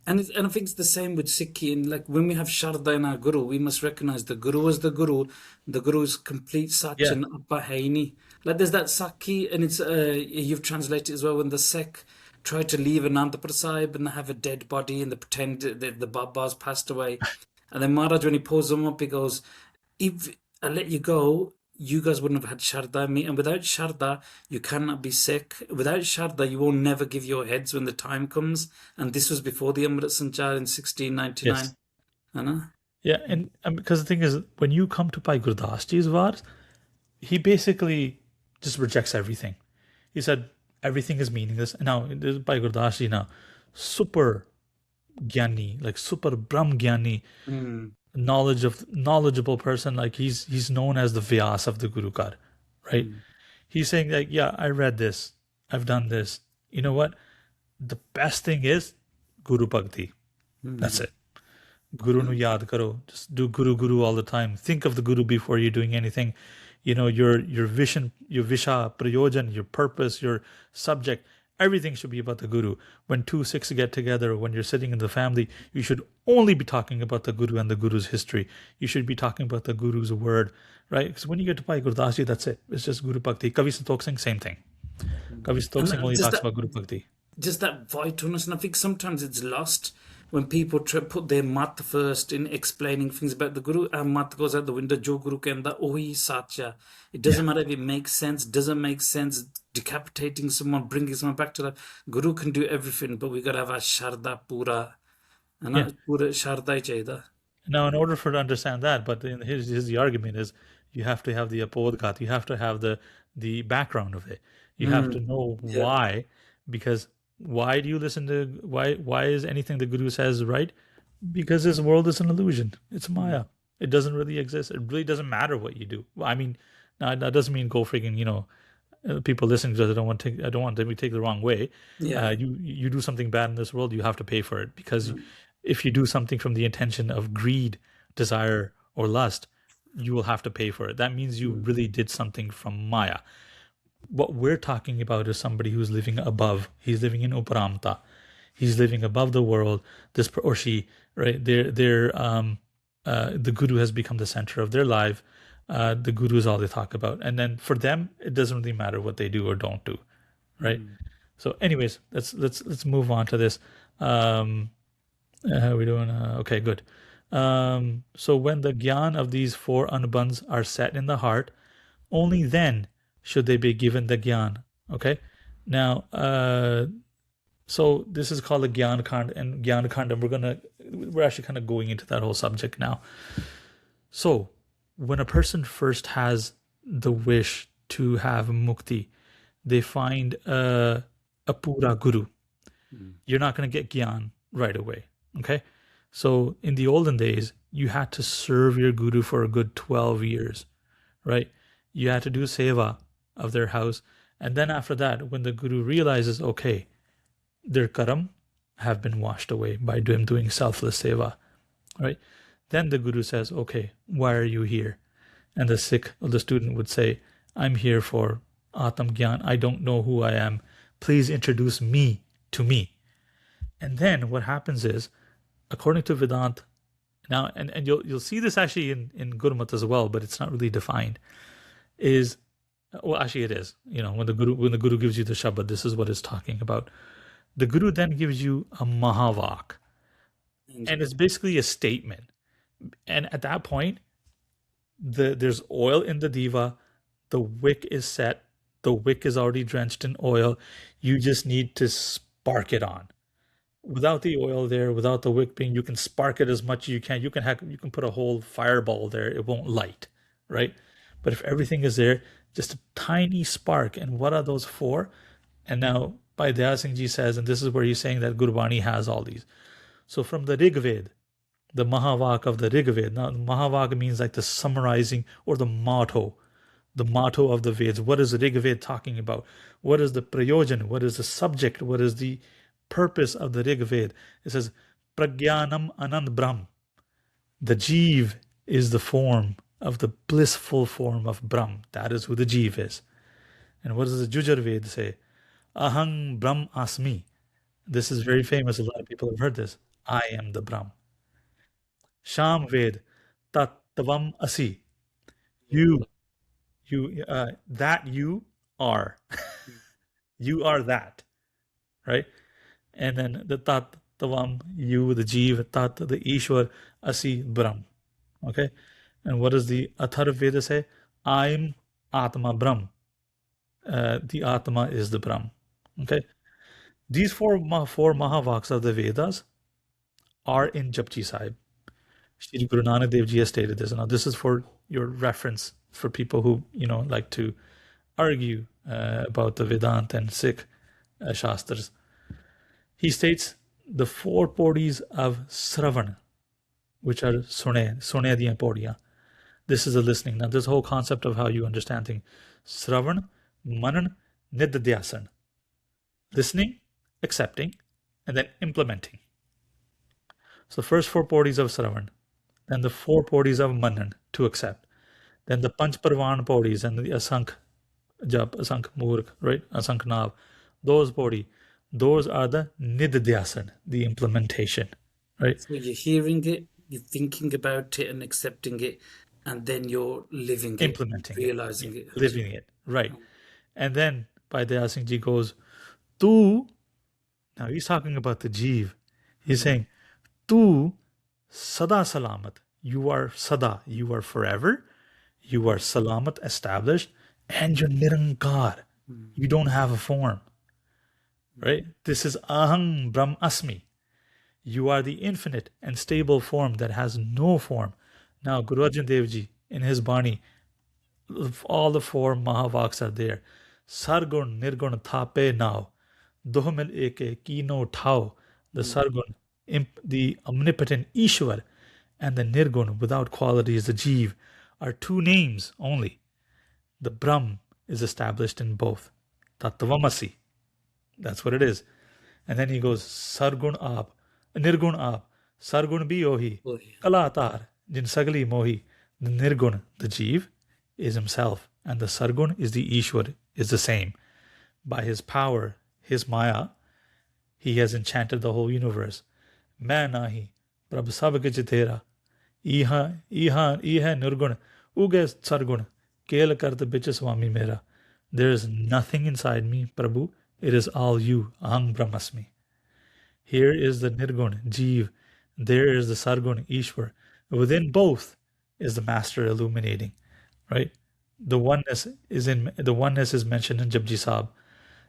And I think it's the same with Sikhi. And like when we have Sharda in our Guru, we must recognize the Guru is the Guru. The Guru is complete
Yeah.
Sachin Apahaini. Like there's that Sakhi, and it's you've translated as well when the Sikh try to leave Anandapur Sahib and they have a dead body and they pretend that the Baba's passed away. And then Maharaj, when he pulls them up, he goes, if I let you go, you guys wouldn't have had Sharda me. And without Sharda, you cannot be sick. Without Sharda, you will never give your heads when the time comes. And this was before the Amrit Sanchar in 1699.
Yes.
Anna?
Yeah, and because the thing is, when you come to Bhai Gurdas Ji's Vars, he basically just rejects everything. He said everything is meaningless. And now, this Bhai Gurdas Ji now, super Gyani, like super Brahm Gyani, knowledgeable person. Like he's known as the Vyas of the Guru Kar, right? He's saying like, yeah, I read this, I've done this. You know what? The best thing is Guru Bhakti. That's it. Guru nu yaad karo. Just do Guru all the time. Think of the Guru before you're doing anything. Your vision, your visha, prayojan, your purpose, your subject, everything should be about the Guru. When two Sikhs get together, when you're sitting in the family, you should only be talking about the Guru and the Guru's history. You should be talking about the Guru's word, right? Because when you get to Bhai Gurdas Ji, that's it. It's just Guru Bhakti. Kavi Santok Singh, same thing. Kavi Santok Singh only
Just
talks
that,
about Guru Bhakti.
just that vitalness. And I think sometimes it's lost when people try put their mat first in explaining things about the Guru. Our mat goes out the window. Jo Guru kenda ohi satya. It doesn't matter if it makes sense, doesn't make sense. Decapitating someone, bringing someone back to life. Guru can do everything, but we gotta have a Sharda Pura. And
Yeah.
Pura Sharda hi chahiye.
Now, in order for to understand that, but here's the argument is you have to have the apodghat, you have to have the background of it. You have to know
Yeah.
why, because why do you listen to why is anything the Guru says right? Because this world is an illusion. It's Maya. It doesn't really exist. It really doesn't matter what you do. I mean, now that doesn't mean go freaking, people listening to this. I don't want them to take the wrong way.
Yeah.
You do something bad in this world, you have to pay for it because if you do something from the intention of greed, desire, or lust, you will have to pay for it. That means you really did something from Maya. What we're talking about is somebody who's living above. He's living in Uparamta. He's living above the world. This or she, right? The Guru has become the center of their life. The Guru is all they talk about, and then for them, it doesn't really matter what they do or don't do, right? So, anyways, let's move on to this. How are we doing? Okay, good. So when the gyan of these four anubandhs are set in the heart, only then should they be given the Gyan. Okay? Now, so this is called the Gyan Khand and Gyan Khand, and we're actually kind of going into that whole subject now. So, when a person first has the wish to have mukti, they find a pura guru. You're not going to get Gyan right away. Okay? So, in the olden days, you had to serve your guru for a good 12 years, right? You had to do seva of their house. And then after that, when the guru realizes, okay, their karam have been washed away by them doing selfless seva, right? Then the guru says, okay, why are you here? And the Sikh or the student would say, I'm here for Aatam Gyan. I don't know who I am. Please introduce me to me. And then what happens is, according to Vedant, now, and you'll see this actually in Gurmat as well, but it's not really defined, is, well, actually it is. You know, when the guru gives you the Shabad, this is what it's talking about. The guru then gives you a mahavak, and it's basically a statement. And at that point, there's oil in the diva, the wick is set, the wick is already drenched in oil. You just need to spark it on. Without the oil there, without the wick being, you can spark it as much as you can. You can put a whole fireball there. It won't light, right? But if everything is there, just a tiny spark. And what are those for? And now Bhai Daya Singh Ji says, and this is where he's saying that Gurbani has all these. So from the Rig Ved, the mahavak of the Rig Ved. Now mahavak means like the summarizing or the motto of the Veds. What is the Rig Ved talking about? What is the prayojan? What is the subject? What is the purpose of the Rig Ved? It says, Pragyanam Anand Brahm. The Jeev is the form of the blissful form of Brahm. That is who the Jeev is. And what does the Jujar Ved say? Ahang Brahm Asmi. This is very famous. A lot of people have heard this. I am the Brahm. Sham Ved, Tat Tavam Asi. You, that you are. You are that. Right? And then the Tat Tavam, you, the Jeev, Tat, the Ishwar, Asi, Brahm. Okay? And what does the Atharv Veda say? I'm Atma Brahm. The Atma is the Brahm. Okay? These four mahavaks of the Vedas are in Japji Sahib. Shri Guru Nanak Dev Ji has stated this. Now, this is for your reference for people who, like to argue about the Vedant and Sikh Shastras. He states the 4 podis of Sravan, which are Sune diyan podiyan. This is a listening. Now, this whole concept of how you understand things. Sravan, Manan, Nidadhyasan. Listening, accepting, and then implementing. So the first 4 podis of Sravan, then the 4 podis of Manan, to accept. Then the Panch Parvan podis and the Asank Jap, Asank Murk, right? Asank Nav. Those podis, those are the Nidadhyasan, the implementation, right?
So you're hearing it, you're thinking about it and accepting it, and then you're living it,
Implementing
realizing
it,
it.
living it, right? And then Bhai Daya Singh Ji goes, Tu, now he's talking about the Jeev. He's saying, Tu Sada Salamat. You are Sada, you are forever. You are Salamat, established, and you're Nirankar. You don't have a form. Right? This is Ahang Brahm Asmi. You are the infinite and stable form that has no form. Now, Guru Arjan Dev Ji, in his Bani, all the 4 mahavaks are there. Sargun Nirgun Thape Now. Dohmil Eke Kino Thao. The Sargun, the omnipotent Ishwar, and the Nirgun, without qualities, the Jeev, are 2 names only. The Brahm is established in both. Tattvamasi. That's what it is. And then he goes, Sargun Aap, Nirgun Aap, Sargun Bhi Ohi, Kalatar, Jin Sagli Mohi. The Nirgun, the Jeev, is himself, and the Sargun is the Ishwar, is the same. By his power, his Maya, he has enchanted the whole universe. Main nahi, Prabh sab kich tera, iha nirgun, uge sargun, kel kart bich swami mera. There is nothing inside me, Prabhu. It is all you, Ahang Brahmasmi. Here is the Nirgun, Jeev. There is the Sargun, Ishwar. Within both is the Master illuminating, right? the oneness is mentioned in Japji Sahib.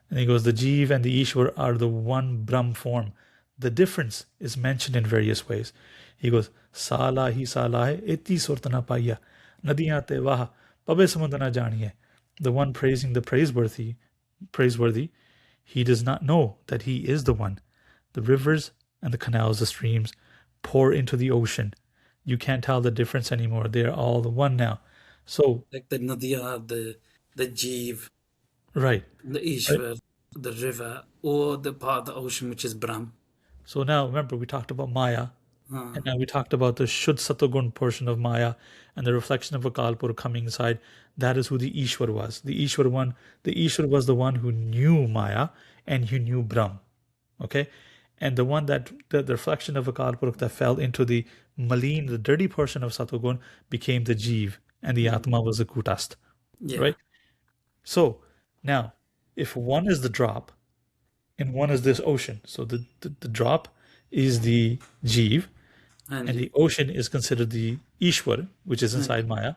And he goes, the Jeev and the Ishwar are the one Brahm form. The difference is mentioned in various ways. He goes, Sala hi sala hai, iti surtana paiya, nadiyan te vaha, pabe samudana janiye. The one praising the praiseworthy, he does not know that he is the one. The rivers and the canals, the streams, pour into the ocean. You can't tell the difference anymore. They are all the one now. So,
Like the Nadia, the Jeev,
right,
the
right.
Ishwar, the river, or the part of the ocean which is Brahm.
So now remember, we talked about Maya,
Uh,
and now we talked about the Shuddh Satogun portion of Maya and the reflection of Akalpur coming inside. That is who the Ishwar was. The Ishwar was the one who knew Maya and who knew Brahm. Okay? And the one that the reflection of Akalpur that fell into the maleen, the dirty portion of Satogun, became the Jeev, and the Atma was the Kutast.
yeah.
Right? So now, if one is the drop and one is this ocean, so the drop is the Jeev,
And
and the ocean is considered the Ishwar, which is inside Maya.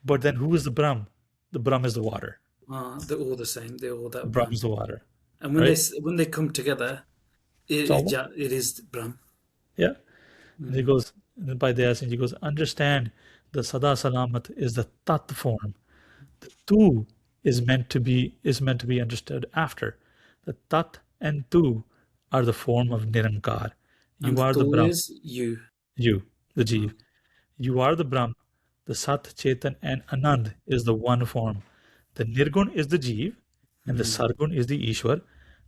But then who is the Brahm? The Brahm is the water.
they're all the same. They're all
The
that
Brahm
Brahm.
is the water,
And
right?
when they come together,
So
it is Brahm.
yeah, and he goes and by Daya Singh, he goes, understand the Sada Salamat is the Tat form. The Tu is meant to be understood after. The Tat and Tu are the form of Nirankar.
And
You
the
are the
two
Brahm.
is you.
You, the
Uh,
Jeev. You are the Brahm. The Sat, Chetan, and Anand is the one form. The Nirgun is the Jeev, and the Sargun is the Ishwar.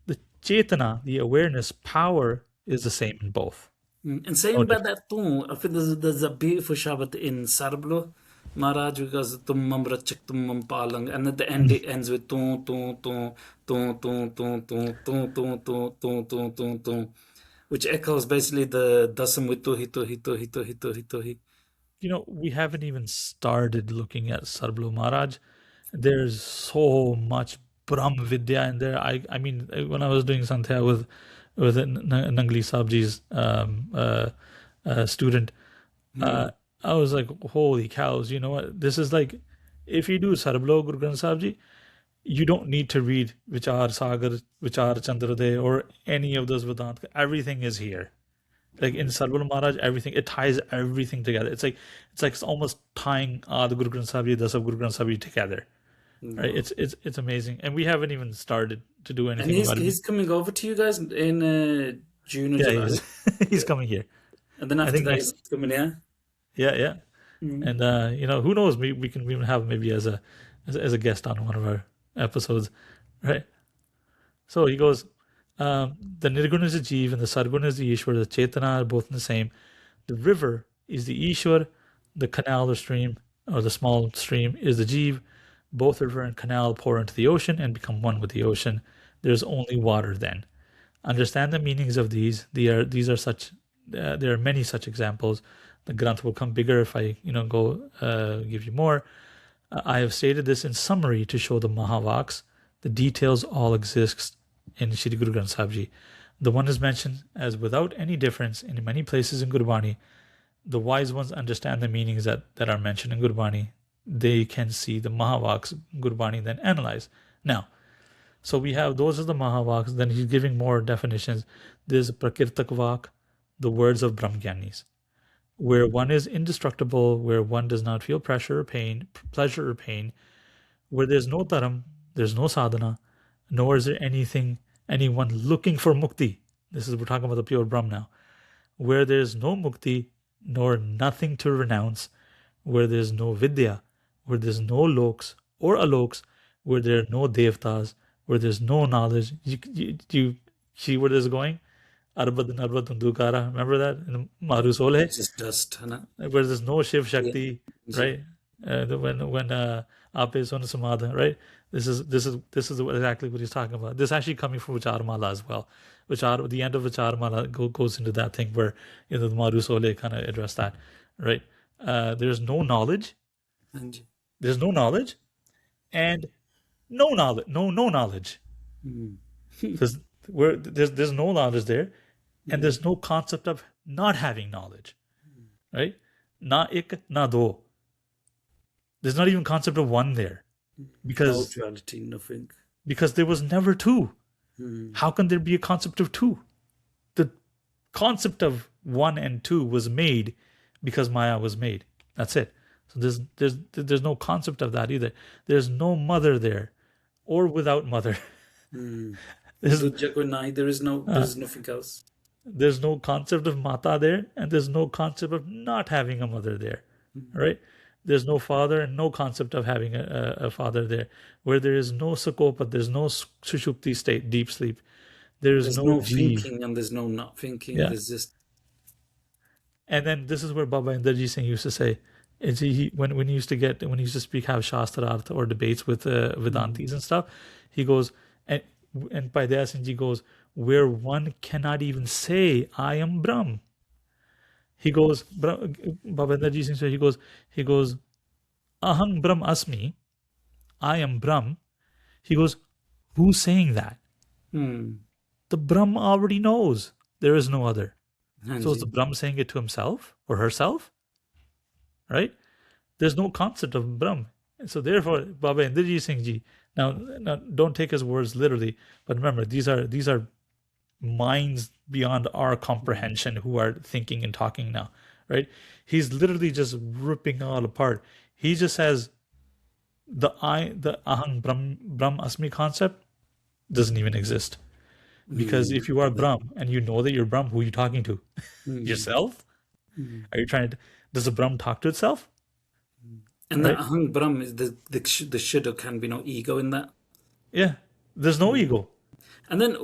The Chetana, the awareness, power, is the same in both.
And
No
saying about
difference.
that too, I think there's a beautiful Shabbat in Sarblo. Maharaj who goes Tummam Rachak Tummam Palang, and at the end it ends with tum tum tum tum tum tum tum tum tum tum tum tum tum tum, which echoes basically the Dasam with Tuhi Tuhi Tuhi Tuhi Tuhi Tuhi.
We haven't even started looking at Sarblu Maharaj. There's so much Brahm Vidya in there. I mean, when I was doing Santya with Nangli Sabji's student, I was like, holy cows! You know what? This is like, if you do Sarblo Guru Granth Sahib Ji, you don't need to read Vichar Sagar, Vichar Chandrodaya, or any of those Vedant. Everything is here. Like in Sarvul Maharaj, everything, it ties everything together. It's like it's almost tying the Guru Granth Sahib Ji, the Sub Guru Granth Sahib Ji together. Right?
No.
It's amazing, and we haven't even started to do
And
anything
he's
about it.
he's coming over to you guys in June or
Yeah,
July,
he's he's coming here.
and then
I
after
think
that
next.
he's coming here.
Yeah, yeah,
Mm.
and who knows? We can even have maybe as a guest on one of our episodes, right? So he goes, the Nirgun is the Jeev and the Sargun is the Ishwar. The Chetana are both the same. The river is the Ishwar. The canal or stream or the small stream is the Jeev. Both river and canal pour into the ocean and become one with the ocean. There's only water then. Understand the meanings of these. These are such. There are many such examples. The Granth will come bigger if I go give you more. I have stated this in summary to show the mahavaks. The details all exist in Shri Guru Granth Sahib Ji. The one is mentioned as without any difference in many places in Gurbani. The wise ones understand the meanings that are mentioned in Gurbani. They can see the mahavaks Gurbani then analyze. Now, so we have those are the mahavaks. Then he's giving more definitions. There's prakirtak vak, the words of Brahmgyanis, where one is indestructible, where one does not feel pleasure or pain, where there's no dharam, there's no sadhana, nor is there anyone looking for mukti. We're talking about the pure Brahm now, where there's no mukti, nor nothing to renounce, where there's no vidya, where there's no loks or aloks, where there are no devtas, where there's no knowledge. You see where this is going? Arbad Narbad Dukara. Remember that in Maru Sole?
It's just dust, huh?
Where there's no Shiv
Yeah.
Shakti,
Yeah.
right? When Ape Sona Samadha, right? This is exactly what he's talking about. This is actually coming from Vicharmala as well. The end of Vicharmala goes into that thing where the Maru Sole kind of address that, right? There's no knowledge.
And
There's no knowledge, and no knowledge, no knowledge, because where there's no knowledge there, and there's no concept of not having knowledge, right? Na ik na do. There's not even concept of one there
No
because
duality, nothing.
there was never two. How can there be a concept of two? The concept of one and two was made because Maya was made. That's it. So there's no concept of that either. There's no mother there, or without mother. There's
There's nothing else.
there's no concept of mata there, and there's no concept of not having a mother there, right? There's no father and no concept of having a father there. Where there is no sakopa, there's no sushupti state, deep sleep. There's
There's
no
no
jeev.
thinking and there's no not thinking.
Yeah.
There's just
And then this is where Baba Indarjit Singh used to say, when he used to speak, have Shastrarth or debates with Vedantis and stuff, he goes, and Bhai Daya Singh ji goes, where one cannot even say, I am Brahm. He goes, Baba Indarjit Singh said, he goes, Aham Brahm Asmi, I am Brahm. He goes, who's saying that? The Brahm already knows there is no other. So is the Brahm saying it to himself or herself? Right? There's no concept of Brahm. So therefore, Baba Indarjit Singh ji, now don't take his words literally, but remember, these are minds beyond our comprehension who are thinking and talking now, right? He's literally just ripping all apart. He just says the Aham Brahm Asmi concept doesn't even exist. Because if you are Brahm and you know that you're Brahm, who are you talking to? Yourself? Are you trying to? Does the Brahm talk to itself?
and that Aham Brahm is the Shuddha can be no ego in that.
Yeah, there's no ego.
And then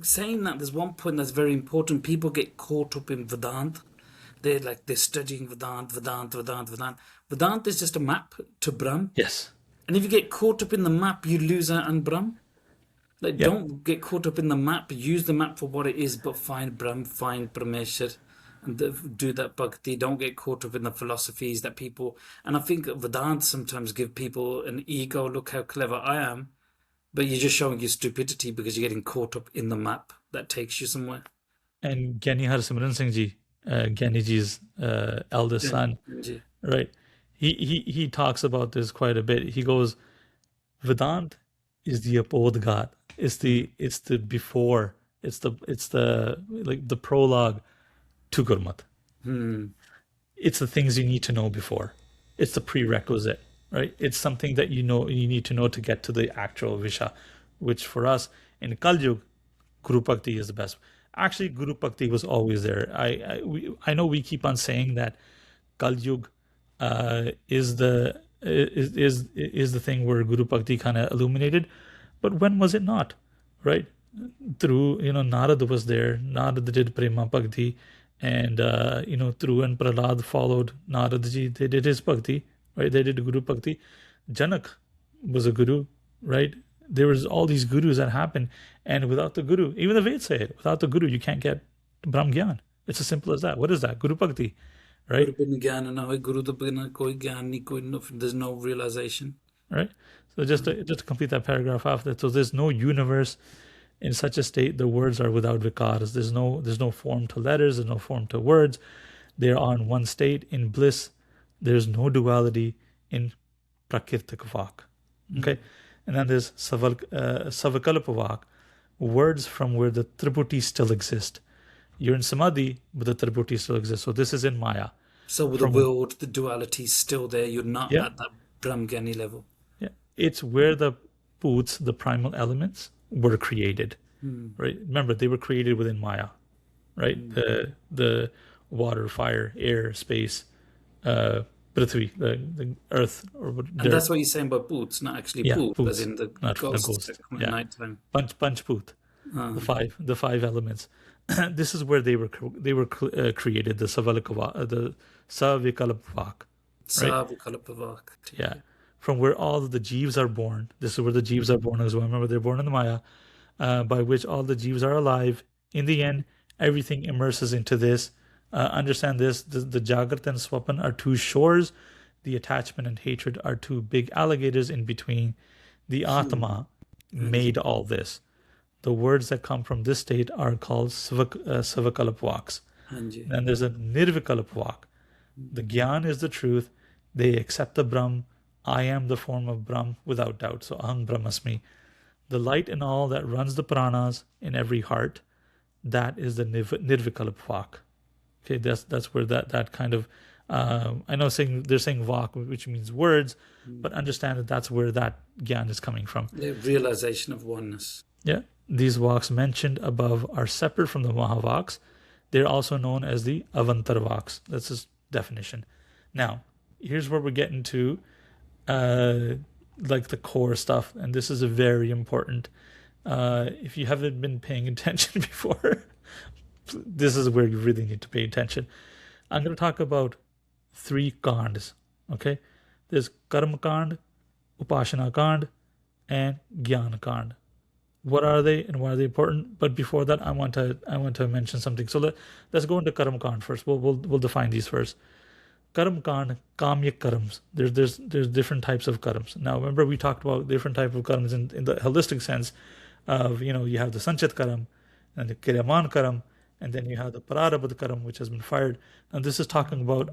saying that, there's one point that's very important. People get caught up in Vedant. They're studying Vedant. Vedant is just a map to Brahm.
Yes.
And if you get caught up in the map, you lose out on Brahm. Don't get caught up in the map. Use the map for what it is, but find Brahm, find Prameshwar, and do that bhakti. Don't get caught up in the philosophies that people... And I think Vedanta sometimes give people an ego, look how clever I am, but you're just showing your stupidity because you're getting caught up in the map that takes you somewhere.
And Gyani Harsimran Singh ji, Gyani ji's eldest son, right? He talks about this quite a bit. He goes, Vedant is the apodghat. It's the before. It's the like the prologue to Gurmat. It's the things you need to know before. It's the prerequisite, right? It's something that you need to know to get to the actual Visha, which for us in Kal Yug, Guru Bhakti is the best. Actually, Guru Bhakti was always there. I know we keep on saying that Kal Yug is the thing where Guru Bhakti kind of illuminated, but when was it not, right? Through Narada was there. Narada did Prema Bhakti, and through and Prahlad followed Narada ji. They did his Bhakti, right? They did Guru Bhakti. Janak was a guru, right? There was all these gurus that happened, and without the guru, even the Veds say it, without the guru, you can't get Brahm Gyan. It's as simple as that. What is that? Guru Bhakti, right?
There's no realization.
Right? So just to complete that paragraph after that. So there's no universe in such a state. The words are without vikaras. There's no form to letters. There's no form to words. They are in one state in bliss. There's no duality in prakirtik vak. Okay, and then there's savakalpa vak, words from where the triputi still exist. You're in samadhi, but the triputi still exists. So this is in Maya.
So with the world, the duality is still there. You're not at that Brahmgyani level.
Yeah, it's where the puts, the primal elements, were created. Right? Remember, they were created within Maya. Right? The water, fire, air, space, Prithvi, the earth, or
and that's what you're saying by puts, not actually put,
puts,
as in the ghosts that come at nighttime.
Panch put, the five elements. This is where they were created. The Savikalapavak.
Savikalapavak.
Yeah, from where all of the jeeves are born. This is where the jeeves are born as well. Remember, they're born in the Maya, by which all the jeeves are alive. In the end, everything immerses into this. Understand this, the Jagrat and Swapan are two shores. The attachment and hatred are two big alligators in between. The Atma made all this. The words that come from this state are called Savakalapvaks. Then there's a Nirvikalapvak. The Gyan is the truth. They accept the Brahm. I am the form of Brahm without doubt. So Aham Brahmasmi. The light and all that runs the pranas in every heart, that is the nirvikalp vak. Okay, that's where that kind of I know they're saying vak, which means words, but understand that that's where that gyan is coming from.
The realization of oneness.
Yeah, these vaks mentioned above are separate from the mahavaks. They're also known as the avantar vaks. That's his definition. Now, here's where we're getting to like the core stuff, and this is a very important. If you haven't been paying attention before, this is where you really need to pay attention. I'm going to talk about 3 kands. Okay, there's karma kand, upashna kand, and gyan kand. What are they and why are they important? But before that, I want to mention something. So let's go into karma kand first. We'll define these first. Karam kand, kamya karams. There's different types of karams. Now remember we talked about different types of karams in the holistic sense of, you have the sanchit karam and the kiryaman karam, and then you have the pararabdha karam, which has been fired. And this is talking about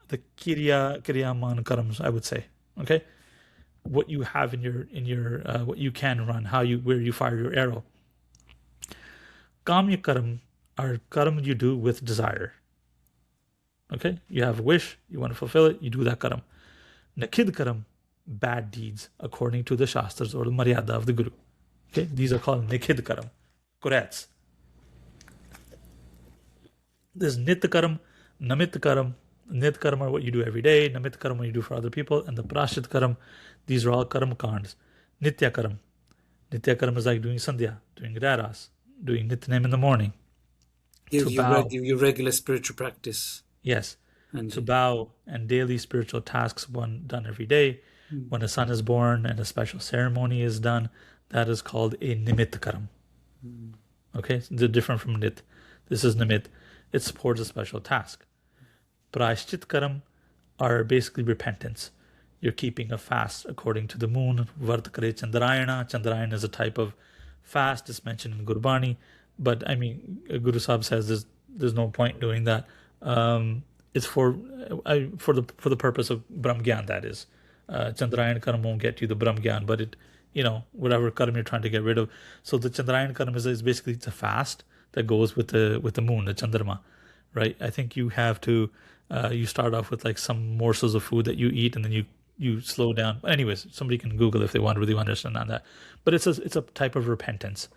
the kiryaman karams, I would say. Okay, what you have in your what you can run, where you fire your arrow. Kamya karam are karam you do with desire. Okay, you have a wish, you want to fulfill it, you do that karam. Nakid karam, bad deeds according to the shastras or the maryada of the guru. Okay, these are called nikid karam, kurats. There's nit karam, namit karam. Nit karam are what you do every day, namit karam what you do for other people, and the prashit karam, these are all karam kands. Nitya karam. Nitya karam is like doing sandhya, doing raras, doing nitnem in the morning.
Your regular spiritual practice.
Yes. And to bow and daily spiritual tasks one done every day. When a son is born and a special ceremony is done, that is called a nimit karam. Okay, so they're different from nit. This is nimit. It supports a special task. Prashchit karam are basically repentance. You're keeping a fast according to the moon. Vartakare Chandrayana. Chandrayana is a type of fast. It's mentioned in Gurbani. But I mean, Guru Sahib says there's no point doing that. It's for the purpose of Brahm Gyan, that is. Chandrayana Karam won't get you the Brahm Gyan, but it, whatever Karam you're trying to get rid of. So the Chandrayana Karam is basically, it's a fast that goes with the moon, the Chandrama, right? I think you have to, you start off with like some morsels of food that you eat, and then you slow down. But anyways, somebody can Google if they want to really understand on that. But it's a type of repentance.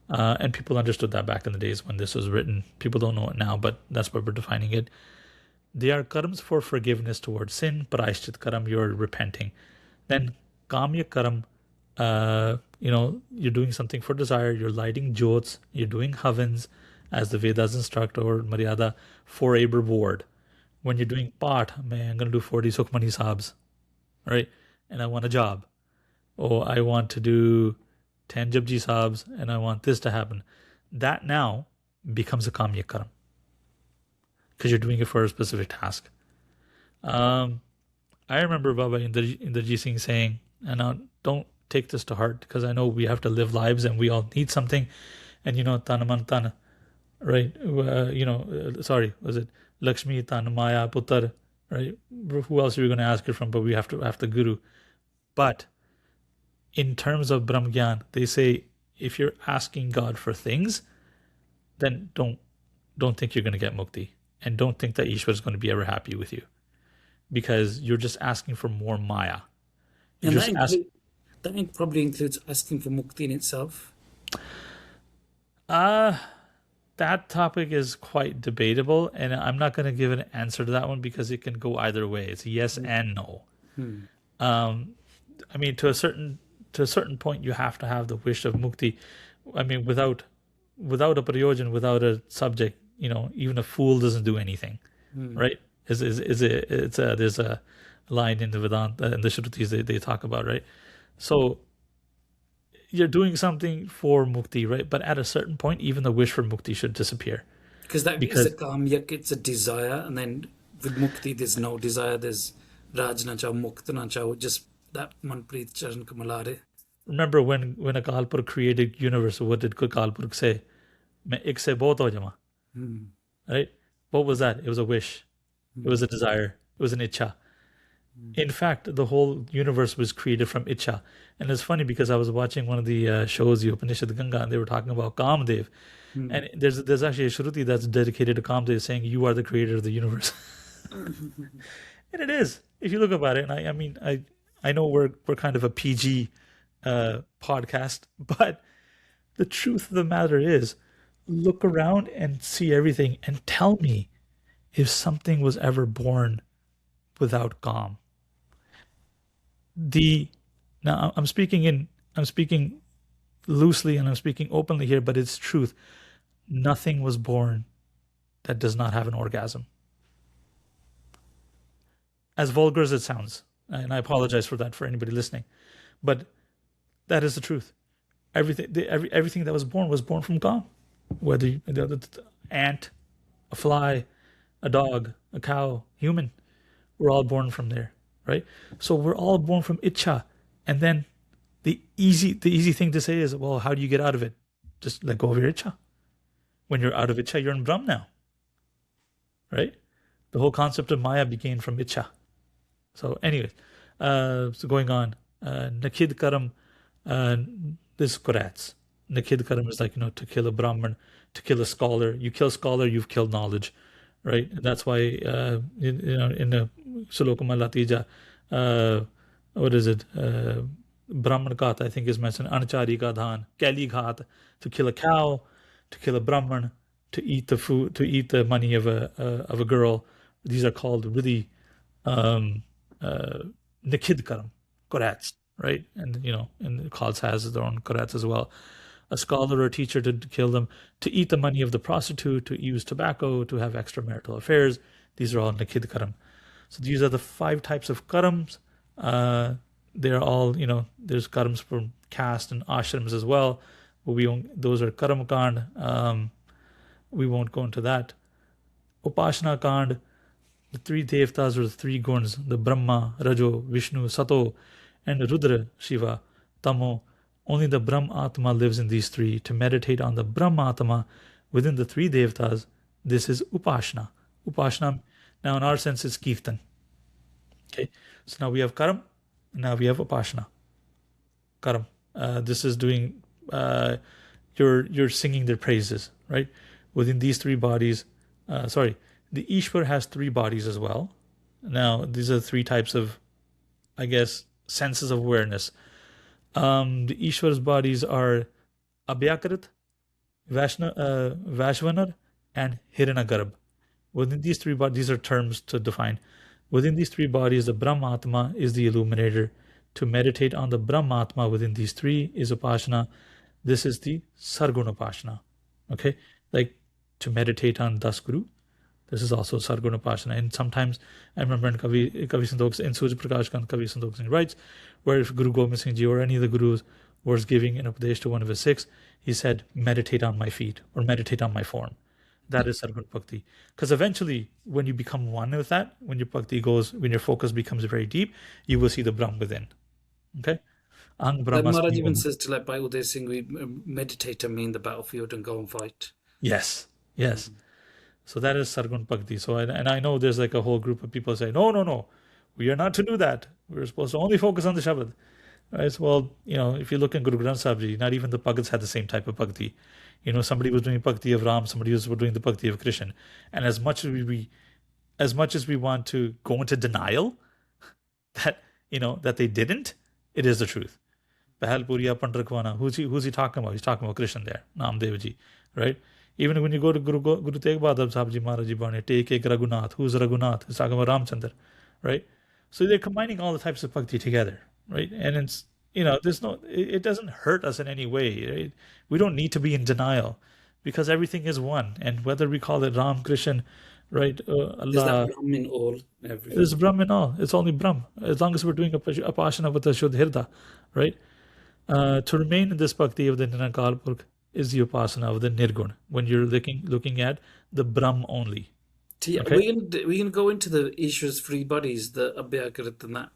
And people understood that back in the days when this was written. People don't know it now, but that's where we're defining it. They are karams for forgiveness towards sin. Prashchit karam, you're repenting. Then kamya karam, you're doing something for desire. You're lighting jots. You're doing havans, as the Vedas instruct, or maryada, for a reward. When you're doing part, I'm going to do 40 Sukhmani Sahabs, right? And I want a job. Or I want to do 10 Japji Sahabs, and I want this to happen. That now becomes a kamya karam, because you're doing it for a specific task. I remember Baba Inderjit Singh saying, and now don't take this to heart, because I know we have to live lives and we all need something. And tanaman tana, right? Sorry, was it Lakshmi tan Maya Putar, right? Who else are we going to ask it from? But we have to have the Guru. But in terms of Brahm Gyan, they say if you're asking God for things, then don't think you're going to get mukti, and don't think that Ishwar is going to be ever happy with you, because you're just asking for more Maya.
And that probably includes asking for mukti in itself.
That topic is quite debatable, and I'm not going to give an answer to that one, because it can go either way. It's yes and no. I mean, to a certain point, you have to have the wish of mukti. I mean, without a prayojan, without a subject, even a fool doesn't do anything, right? There's a line in the Vedanta and the Shrutis they talk about, right? So you're doing something for mukti, right? But at a certain point, even the wish for mukti should disappear.
Because it's a kamyak, it's a desire, and then with mukti, there's no desire. There's raj na chaho, mukt na chaho, just that manpreet charan kamalare.
Remember when Akal Purkh created universe, what did Akal Purkh say? Main ek se bahut ho jama. Right? What was that? It was a wish. It was a desire. It was an ichha. In fact, the whole universe was created from Icha. And it's funny because I was watching one of the shows, the Upanishad Ganga, and they were talking about Kamdev.
Mm.
And there's actually a Shruti that's dedicated to Kamdev saying, "You are the creator of the universe." And it is. If you look about it, and I mean, I know we're kind of a PG podcast, but the truth of the matter is, look around and see everything and tell me if something was ever born without Kam. Now I'm speaking loosely and I'm speaking openly here, but it's truth. Nothing was born that does not have an orgasm. As vulgar as it sounds, and I apologize for that for anybody listening, but that is the truth. Everything that was born from Kam. Whether the ant, a fly, a dog, a cow, human, we're all born from there, right? So we're all born from Icha. And then the easy thing to say is, well, how do you get out of it? Just let go of your Icha. When you're out of Icha, you're in Brahm now, right? The whole concept of Maya began from Icha. So anyways, so going on, Nakid Karam, this is Kurats. Nakid Karam is like, to kill a Brahman, to kill a scholar. You kill scholar, you've killed knowledge, right? That's why, in the Sulokama Latija, what is it? Brahman Ghat, I think is mentioned. Anachari ka dhan, Kali Ghat, to kill a cow, to kill a Brahman, to eat the food, to eat the money of a girl. These are called really Nakid Karam, Kurats, right? And and the Khalsa has their own Kurats as well. A scholar or a teacher to kill them, to eat the money of the prostitute, to use tobacco, to have extramarital affairs. These are all Nakid Karam. So these are the 5 types of karams. They're all, there's karams from caste and ashrams as well. But those are karam kand. We won't go into that. Upashna kand, the 3 devtas or the 3 guns, the Brahma, Rajo, Vishnu, Sato, and Rudra, Shiva, Tamo. Only the Brahm Atma lives in these 3. To meditate on the Brahm Atma within the 3 devtas, this is Upashna. Upashna, now in our sense, is Kirtan. Okay, so now we have Karam, now we have Upashna. Karam, this is doing, you're singing their praises, right? Within these 3 bodies, the Ishwar has 3 bodies as well. Now, these are 3 types of, I guess, senses of awareness. The Ishwar's bodies are Abhyakarit, Vashvanar, and Hiranagarb. Within these 3 bodies, these are terms to define. Within these 3 bodies, the Brahmatma is the illuminator. To meditate on the Brahmatma within these 3 is Upashna. This is the Sarguna Upashna. Okay? Like to meditate on Das Guru. This is also Sarguna Upashna. And sometimes, I remember in Kavi Sandokh, in Surya Prakash Kant, Kavi Sandokh Singh writes, where if Guru Gobind Singh Ji or any of the Gurus was giving an Upadesh to one of his Sikhs, he said, meditate on my feet or meditate on my form. That is Sarguna Bhakti. Because eventually, when you become one with that, when your Bhakti goes, when your focus becomes very deep, you will see the Brahm within. Okay? Ang Brahma.
Maharaj even says to let Bhai Daya Singh, we meditate and mean the battlefield and go and fight.
Yes. So that is Sargun Bhakti. So, and I know there's like a whole group of people say, no, we are not to do that. We're supposed to only focus on the Shabad. Right? So, well, if you look in Guru Granth Sahib Ji, not even the Bhagats had the same type of Bhakti. Somebody was doing Bhakti of Ram, somebody was doing the Bhakti of Krishna. And as much as we want to go into denial that, that they didn't, it is the truth. Bahal Puriya Pandrakwana, who's he talking about? He's talking about Krishna there, Namdev Ji, right? Even when you go to Guru Tegh Bahadur Sahib Ji Maharaj Ji Bani, take ek Raghunath. Who's Raghunath? He's talking about Ramchandra, right? So they're combining all the types of bhakti together, right? And it's, it doesn't hurt us in any way, right? We don't need to be in denial because everything is one. And whether we call it Ram, Krishna, right? Allah.
Is that Brahm in all? Everything?
There's Brahm in all. It's only Brahm. As long as we're doing upashna with the Shuddh Hirda, right? To remain in this bhakti of the Nirakal Purkh is the upasana of the Nirgun, when you're looking at the Brahm only.
Okay? We're gonna go into the Ishwar's 3 bodies, the Abhyakarit and that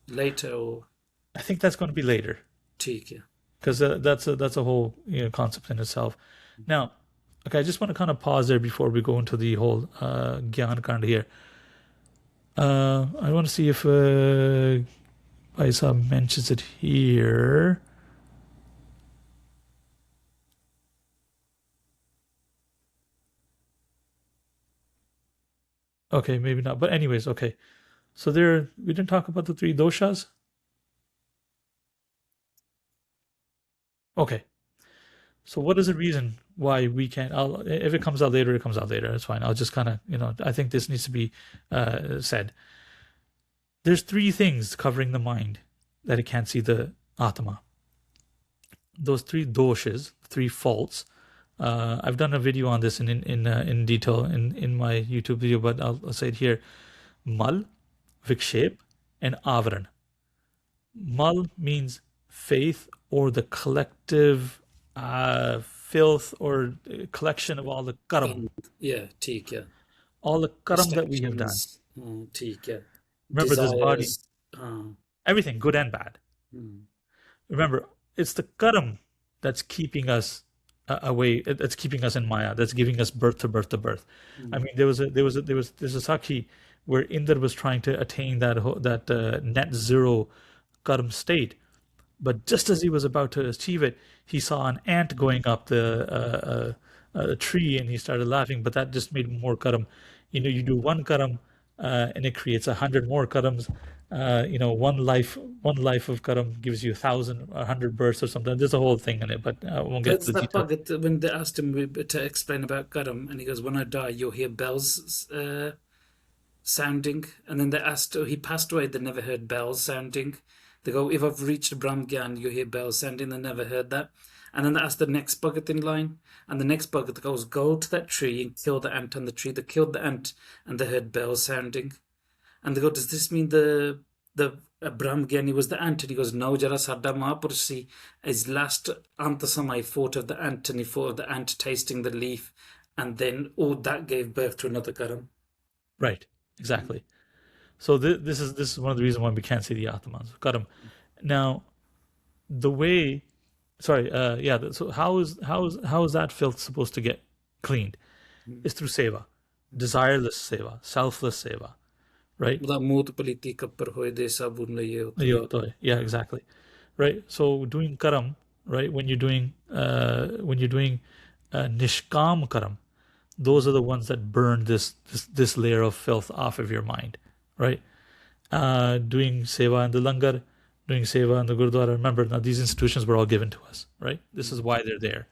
later, or
I think that's going to be later.
Yeah.
Because that's a whole concept in itself. Now, okay, I just want to kind of pause there before we go into the whole Gyan Kand here. I want to see if Bhai Sahib mentions it here. Okay, maybe not. But anyways, okay. So there, we didn't talk about the three doshas. Okay. So what is the reason why we can't? If it comes out later, it comes out later. It's fine. I'll just kind of, I think this needs to be said. There's three things covering the mind that it can't see the Atma. Those three doshas, three faults. I've done a video on this in detail in my YouTube video, but I'll say it here. Mal, Vikshep, and Avaran. Mal means faith or the collective filth or collection of all the karam.
Yeah, ठीक है.
All the karam that we have done.
Distractions, ठीक है.
Remember this body,
Desires,
everything, good and bad. Remember, it's the karam that's keeping us away, that's keeping us in Maya, that's giving us birth to birth to birth. I mean, there's a Sakhi where Indra was trying to attain that net zero karam state. But just as he was about to achieve it, he saw an ant going up the tree, and he started laughing. But that just made more karam. You do one karam, and it creates 100 more karams. One life of karam gives you 1,000, 100 births or something. There's a whole thing in it, but I won't get
That's
to the
that
detail.
bug when they asked him to explain about Karam, and he goes, "When I die, you'll hear bells sounding." And then they asked, he passed away, they never heard bells sounding. They go, "If I've reached Brahm Gyan, you'll hear bells sounding." They never heard that. And then they asked the next Bhagat in line, and the next Bhagat goes, "Go to that tree and kill the ant on the tree." They killed the ant, and they heard bells sounding. And they go, "Does this mean the Brahm Gyani was the ant?" And he goes, "No, Jara Sada Mahapurushi, his last Antasamai fought of the ant, and he fought of the ant tasting the leaf, and then all that gave birth to another Karam."
Right, exactly. So this is one of the reasons why we can't see the Atmans, karam. Now, the way, sorry, So how is that filth supposed to get cleaned? It's through seva, desireless seva, selfless seva, right? Yeah, exactly, right. So doing karam, right? When you're doing nishkam karam, those are the ones that burn this layer of filth off of your mind, right? Doing seva in the langar, doing seva in the gurdwara. Remember, now these institutions were all given to us, right? This is why they're there.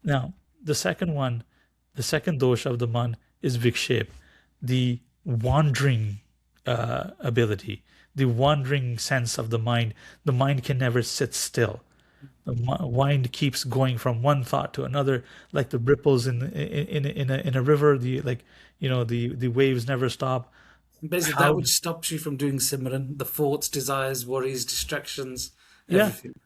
Now, the second dosha of the man is vikshep, the wandering ability, the wandering sense of the mind. The mind can never sit still. The mind keeps going from one thought to another, like the ripples in a river. The waves never stop.
Basically, that which stops you from doing Simran, the thoughts, desires, worries, distractions, everything.
Yeah.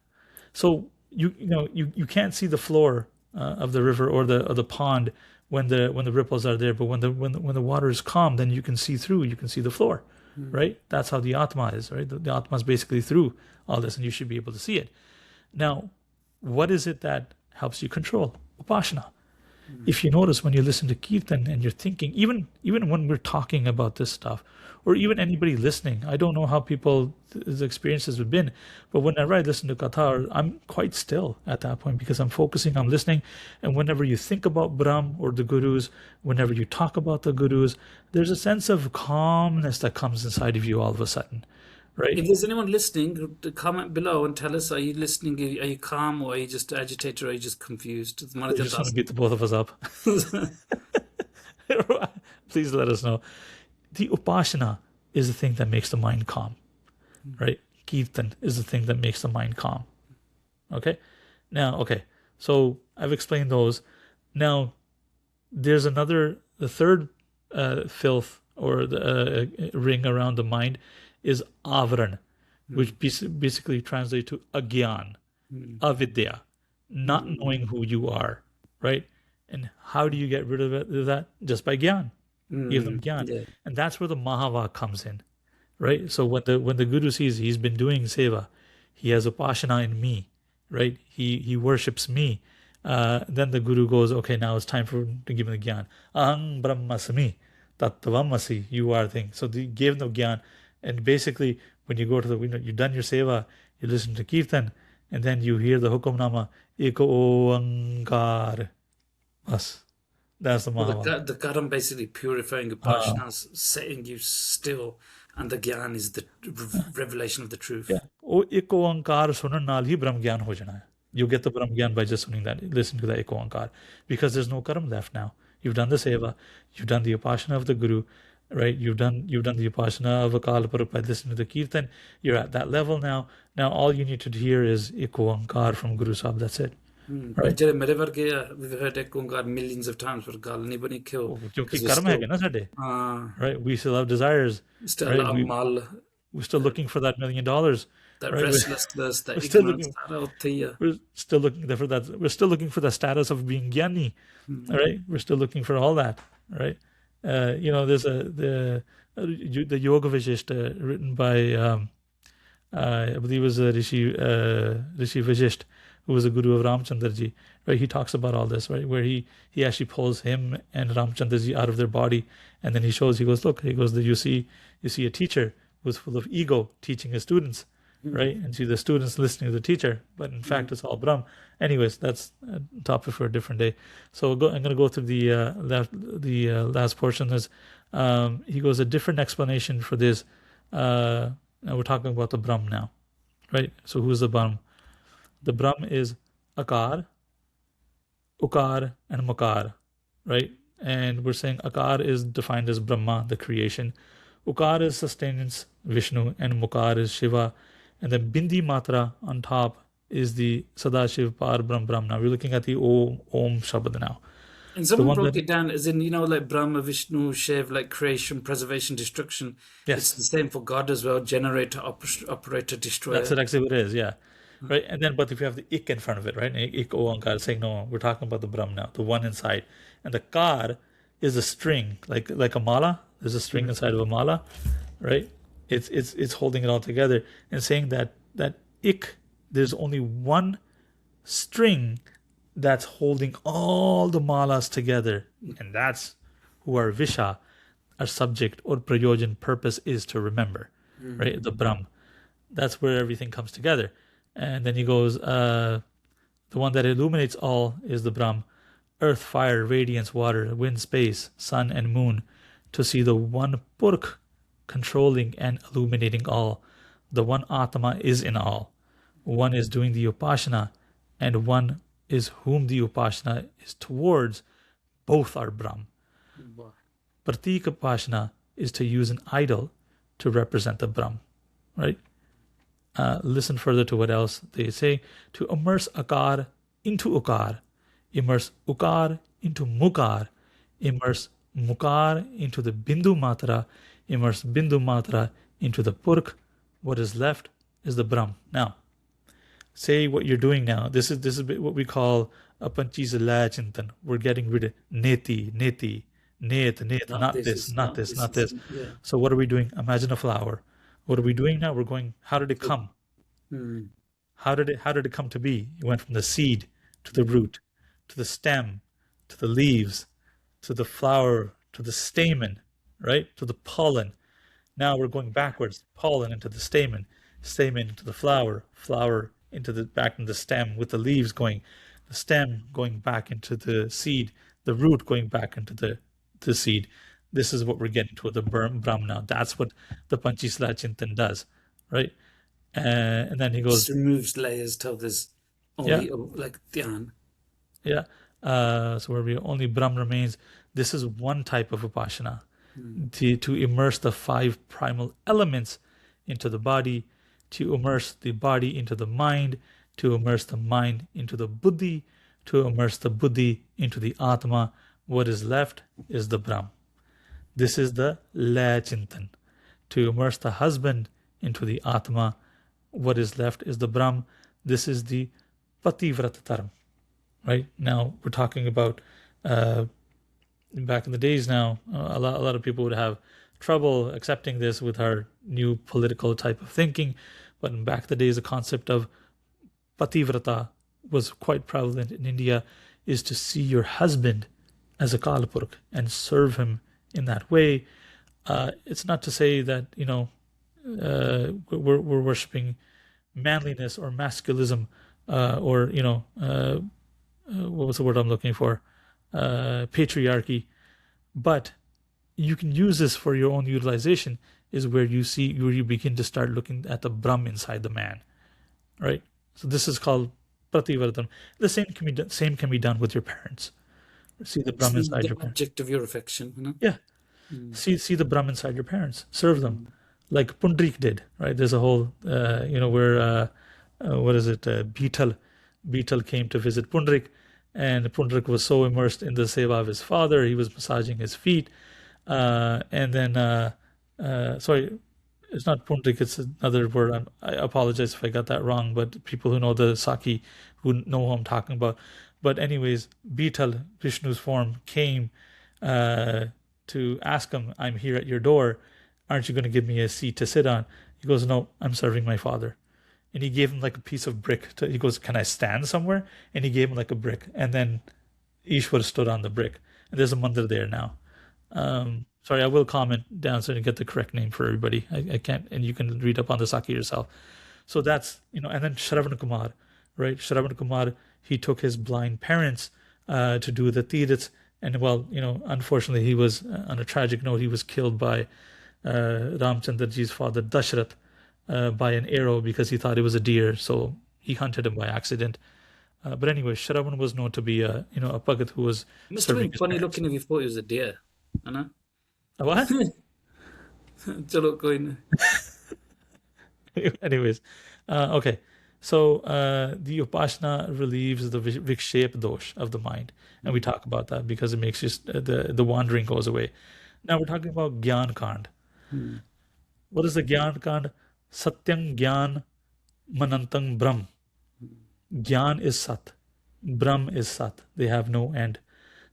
So you can't see the floor of the river or the pond when the ripples are there, but when the water is calm, then you can see through. You can see the floor, right? That's how the Atma is, right? The Atma is basically through all this, and you should be able to see it. Now, what is it that helps you control? Upashna. If you notice when you listen to Kirtan and you're thinking, even when we're talking about this stuff, or even anybody listening, I don't know how people's experiences have been, but whenever I listen to Katha, I'm quite still at that point because I'm focusing, I'm listening. And whenever you think about Brahm or the Gurus, whenever you talk about the Gurus, there's a sense of calmness that comes inside of you all of a sudden. Right.
If there's anyone listening, comment below and tell us, are you listening? Are you calm, or are you just agitated, or are you just confused?
I just want to beat the both of us up. Please let us know. The upashna is the thing that makes the mind calm. Right? Kirtan is the thing that makes the mind calm. Okay? Now, so I've explained those. Now, there's the third filth or the ring around the mind is avaran, which basically translates to agyan, avidya, not knowing who you are, right? And how do you get rid of that? Just by gyan. Give them gyan. Yeah. And that's where the mahavaks comes in, right? So when the guru sees he's been doing seva, he has upashna in me, right? He worships me. Then the guru goes, okay, now it's time for him to give him the gyan. Aham brahmasmi, Tattvamasi, you are thing. So they gave them Gyan. And basically, when you go to you've done your seva, you listen to Kirtan, and then you hear the Hukamnama, Eko Oankar. Bas. That's the
Well,
Mahavak.
the Karam basically purifying upashnas, setting you still, and the Gyan is the revelation of the truth.
Yeah. Oh, Eko Oankar sunan naal hi Brahm Gyan ho jana hai. You get the Brahm Gyan by just listening to the Eko Oankar. Because there's no Karam left now. You've done the seva, you've done the upashna of the Guru, right? You've done the upashna of Akal Purukh by listening to the Kirtan. You're at that level now. Now all you need to hear is Eko Oankar from Guru Sahib. That's it.
But ਜਿਹੜੇ ਮੇਰੇ ਵਰਗੇ ਆ, we've heard ਇੱਕ Onkar millions of times, ਪਰ ਗੱਲ ਨਹੀਂ ਬਣੀ ਕਿਉਂ?
ਕਿਉਂਕਿ
Because
ਕਰਮ ਹੈਗੇ ਨਾ ਸਾਡੇ. Right? We still have desires.
still
Right?
amal,
We're still looking for that $1 million.
that
Right?
restlessness, that
We're still
ignorance,
looking.
that out there.
We're still looking for that. We're still looking for the status of being Gyani. Right? We're still looking for all that. Right? There's the Yoga Vajishta written by I believe it was Rishi Vajisht, who was a guru of Ramchandraji. Right? He talks about all this, right? Where he actually pulls him and Ramchandraji out of their body, and then he goes, look, you see a teacher who's full of ego teaching his students, right? And see the students listening to the teacher, but in fact it's all Brahm. Anyways, that's a topic for a different day. So I'm going to go through the last portion. Is he goes a different explanation for this. And we're talking about the Brahm now, right? So who's the Brahm? The Brahm is Akar, Ukar, and Makar, right? And we're saying Akar is defined as Brahma, the creation. Ukar is sustenance, Vishnu, and Mukar is Shiva. And then Bindi Matra on top is the Sadashiv Par Brahm Brahm. Now we're looking at the Om Shabad now.
And someone broke it down as in, like Brahma, Vishnu, Shiv, like creation, preservation, destruction.
Yes.
It's the same for God as well, generator, operator, destroyer.
That's exactly what it is, yeah. Right? And then, but if you have the ik in front of it, right? Ik Oankar, saying, no, we're talking about the Brahm now, the one inside. And the Kar is a string, like a mala. There's a string inside of a mala, right? It's holding it all together and saying that ik, there's only one string that's holding all the malas together, and that's who our visha, our subject or prayojan purpose is to remember, right? The Brahm. That's where everything comes together. And then he goes, the one that illuminates all is the Brahm. Earth, fire, radiance, water, wind, space, sun, and moon, to see the one Purkh controlling and illuminating all. The one Atma is in all. One is doing the upashna, and one is whom the upashna is towards. Both are Brahm. Pratik upashna is to use an idol to represent the Brahm, right? Listen further to what else they say. To immerse Akar into Ukar, immerse Ukar into Mukar, immerse Mukar into the Bindu Matra, immerse Bindu Matra into the Purkh. What is left is the Brahm. Now, say what you're doing now. This is what we call a Panchizala Chintan. We're getting rid of neti, net, not this.
Yeah.
So what are we doing? Imagine a flower. What are we doing now? We're going, how did it come? How did it come to be? It went from the seed to the root, to the stem, to the leaves, to the flower, to the stamen, right? To the pollen. Now we're going backwards. Pollen into the stamen into the flower into back into the stem, with the leaves going, the stem going back into the seed, the root going back into the seed. This is what we're getting to the Brahm now. That's what the Panchisla Chintan does, right? And then he goes,
Just removes layers till there's only like dhyan.
Yeah. So where we only Brahm remains. This is one type of upashana, to immerse the 5 primal elements into the body, to immerse the body into the mind, to immerse the mind into the buddhi, to immerse the buddhi into the atma. What is left is the Brahm. This is the La Chintan. To immerse the husband into the atma. What is left is the Brahm. This is the Pativratatarm. Right? Now we're talking about back in the days now, a lot of people would have trouble accepting this with our new political type of thinking. But in back in the days, the concept of Pativrata was quite prevalent in India, is to see your husband as a Kalapurk and serve him in that way. It's not to say that, we're worshiping manliness or masculism, or, what was the word I'm looking for? Patriarchy. But you can use this for your own utilization, is where you begin to start looking at the Brahm inside the man, right? So this is called Prativardhan. The same can be done with your parents. See the Brahm
See
inside
the
your parents.
object of your affection, you know?
Yeah. See the Brahm inside your parents. Serve them, like Pundrik did, right? There's a whole, where what is it? Beetle came to visit Pundrik, and Pundrik was so immersed in the seva of his father, he was massaging his feet, and then sorry, it's not Pundrik, it's another word. I apologize if I got that wrong, but people who know the Saki who know who I'm talking about. But anyways, Beetle, Vishnu's form, came to ask him, I'm here at your door. Aren't you going to give me a seat to sit on? He goes, no, I'm serving my father. And he gave him like a piece of brick. He goes, can I stand somewhere? And he gave him like a brick. And then Ishwar stood on the brick. And there's a mandir there now. Sorry, I will comment down so you get the correct name for everybody. I can't, and you can read up on the Saki yourself. So that's, and then Shravan Kumar, right? Shravan Kumar, he took his blind parents to do the tirths. And well, unfortunately, he was, on a tragic note, he was killed by Ramchandraji's father, Dashrath, by an arrow because he thought it was a deer. So he hunted him by accident. But anyway, Shravan was known to be a Bhagat who was
It must have
serving
been
his
funny
parents.
looking if you thought it was a deer. I know.
A what?
Chalo koi nahi.
Anyways, okay. So the upashna relieves the vikshep dosh of the mind, and we talk about that because it makes you the wandering goes away. Now we're talking about Gyan Kand. What is the Gyan Kand? Satyam Gyan Manantang Brahm. Gyan is Sat. Brahm is Sat. They have no end.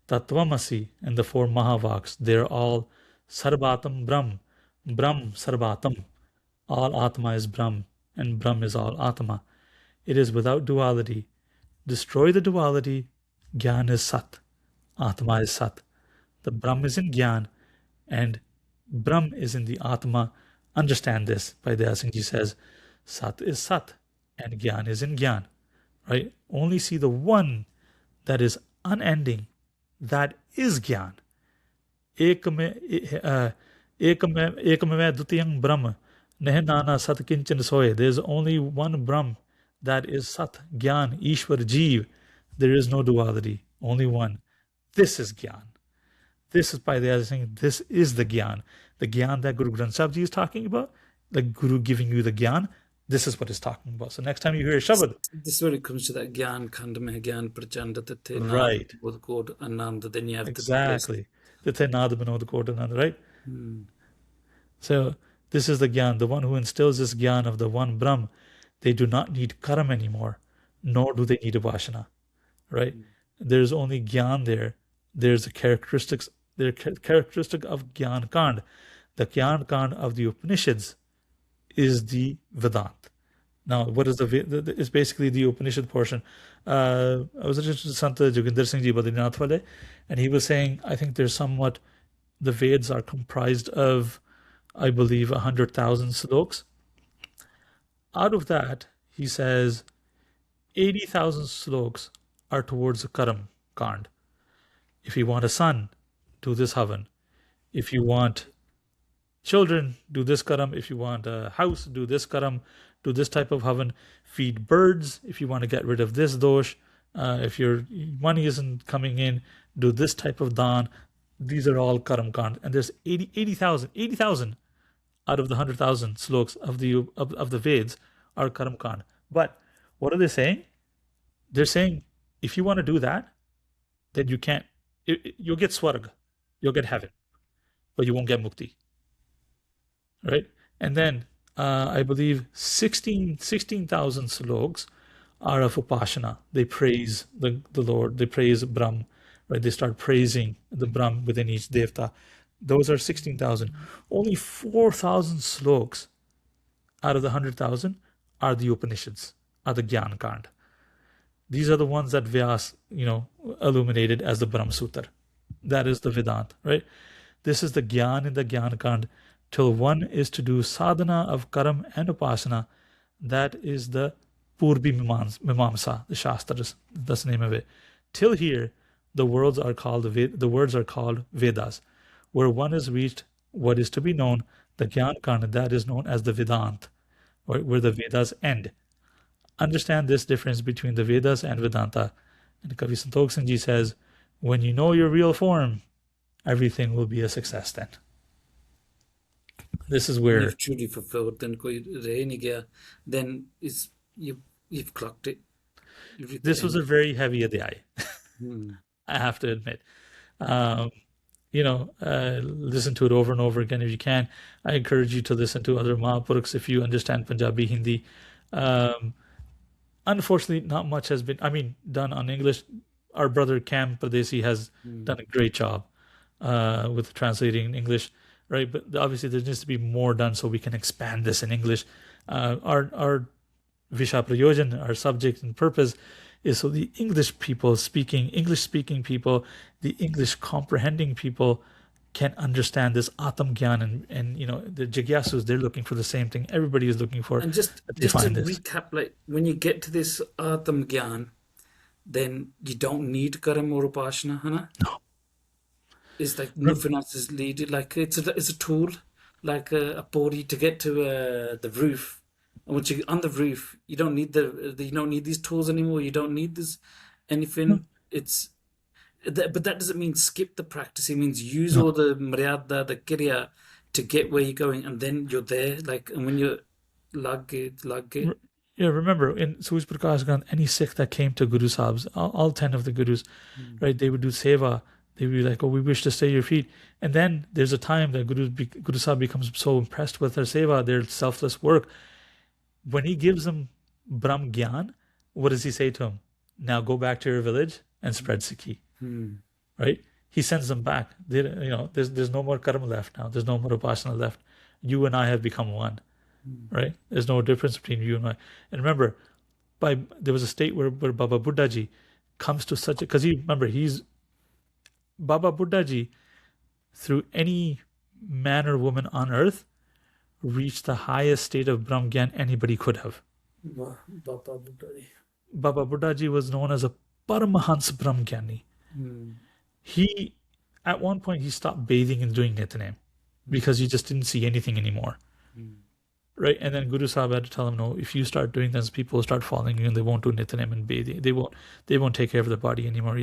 Tattvamasi and the four mahavaks, they're all Sarvatam Brahm. Brahm Sarvatam. All Atma is Brahm, and Brahm is all Atma. It is without duality. Destroy the duality. Gyan is Sat. Atma is Sat. The Brahm is in Gyan, and Brahm is in the Atma. Understand this. Bhai Daya Singh Ji says, Sat is Sat, and Gyan is in Gyan. Right? Only see the one that is unending. That is Gyan. Ekame dutiyang Brahm. Nehnana Sat Kinchan Soye. There's only one Brahm. That is Sat, Gyan, Ishwar, Jeev. There is no duality. Only one. This is Gyan. This is Bhai Daya Singh. This is the Gyan. The Gyan that Guru Granth Sahib Ji is talking about. The Guru giving you the Gyan. This is what he's talking about. So next time you hear a Shabad.
This is where it comes to that Gyan Khand mein Gyan Prachanda Tate
Right.
Both God Anand. Then you have
Exactly. The Tenad Binod Kodanand, right?
Hmm.
So this is the Gyan, the one who instills this Gyan of the one Brahm. They do not need Karam anymore, nor do they need upashna, right? There's only Gyan there. There's a characteristic of Gyan Kand. The Gyan Kand of the Upanishads is the Vedant. Now, what is it's basically the Upanishad portion. I was listening to Sant Joginder Singh Ji Badrinath Wale, and he was saying, I think there's somewhat, the Veds are comprised of, I believe, 100,000 sloks. Out of that, he says, 80,000 sloks are towards the Karam Kand. If you want a son, do this Havan. If you want children, do this Karam. If you want a house, do this Karam. Do this type of Havan. Feed birds if you want to get rid of this dosh. If your money isn't coming in, do this type of dan. These are all Karam Kand. And there's 80,000 out of the 100,000 sloks of the Veds are Karam Kand. But what are they saying? They're saying, if you want to do that, then you can't, you'll get Swarg, you'll get heaven, but you won't get Mukti. Right? And then I believe 16,000 sloks are of Upashna. They praise the Lord, they praise Brahm, right? They start praising the Brahm within each Devta. Those are 16,000. Only 4,000 sloks out of the 100,000 are the Upanishads, are the Gyan Kand. These are the ones that Vyas, illuminated as the Brahm Sutra. That is the Vedant, right? This is the Gyan in the Gyan Kand. Till one is to do sadhana of Karam and upashna. That is the Purbi Mimamsa, the Shastras. That's the name of it. Till here, the words are called Vedas, where one has reached what is to be known, the Gyan Kand, that is known as the Vedant, where the Vedas end. Understand this difference between the Vedas and Vedanta. And Kavi Santokh Singh Ji says, when you know your real form, everything will be a success then. This is where
You've truly fulfilled, then koi reh nahi gaya, then you've clocked it.
this was a very heavy adhyay, I have to admit. Listen to it over and over again if you can. I encourage you to listen to other Mahapurukhs if you understand Punjabi, Hindi. Unfortunately, not much has been, done on English. Our brother Cam Pradesi has done a great job with translating in English, right? But obviously there needs to be more done so we can expand this in English. Our Visha Prayojan, our subject and purpose, is so the English speaking people, the English comprehending people can understand this Aatam Gyan and the Jigyasus, they're looking for the same thing. Everybody is looking for.
And just to recap, like when you get to this Aatam Gyan, then you don't need Karam or Upashna, Hana?
No.
It's like nothing else is needed. Like it's a tool, like a body to get to the roof. And once you're on the roof, you don't need you don't need these tools anymore. You don't need this anything. But that doesn't mean skip the practice. It means use all the maryada, the kirya to get where you're going, and then you're there. Like, and when you're lag it.
Yeah, remember in Suj Prakash Granth, any Sikh that came to Guru Sahibs, all 10 of the Gurus, right, they would do seva. They would be like, oh, we wish to stay your feet. And then there's a time that Guru Sahib becomes so impressed with their seva, their selfless work. When he gives them Brahm Gyan, what does he say to him? Now go back to your village and spread Sikhi. Right? He sends them back. There's no more karma left now. There's no more upashna left. You and I have become one. Right? There's no difference between you and I. And remember, there was a state where Baba Buddha Ji comes to such a, because he's Baba Buddha Ji, through any man or woman on earth, reached the highest state of Brahm Gyan anybody could have. Baba Buddha Ji was known as a Paramahans Brahm Gyani. He, at one point, he stopped bathing and doing Nityanem because he just didn't see anything anymore. Right? And then Guru Sahib had to tell him, no, if you start doing this, people will start following you and they won't do Nityanem and bathing. They won't take care of their body anymore.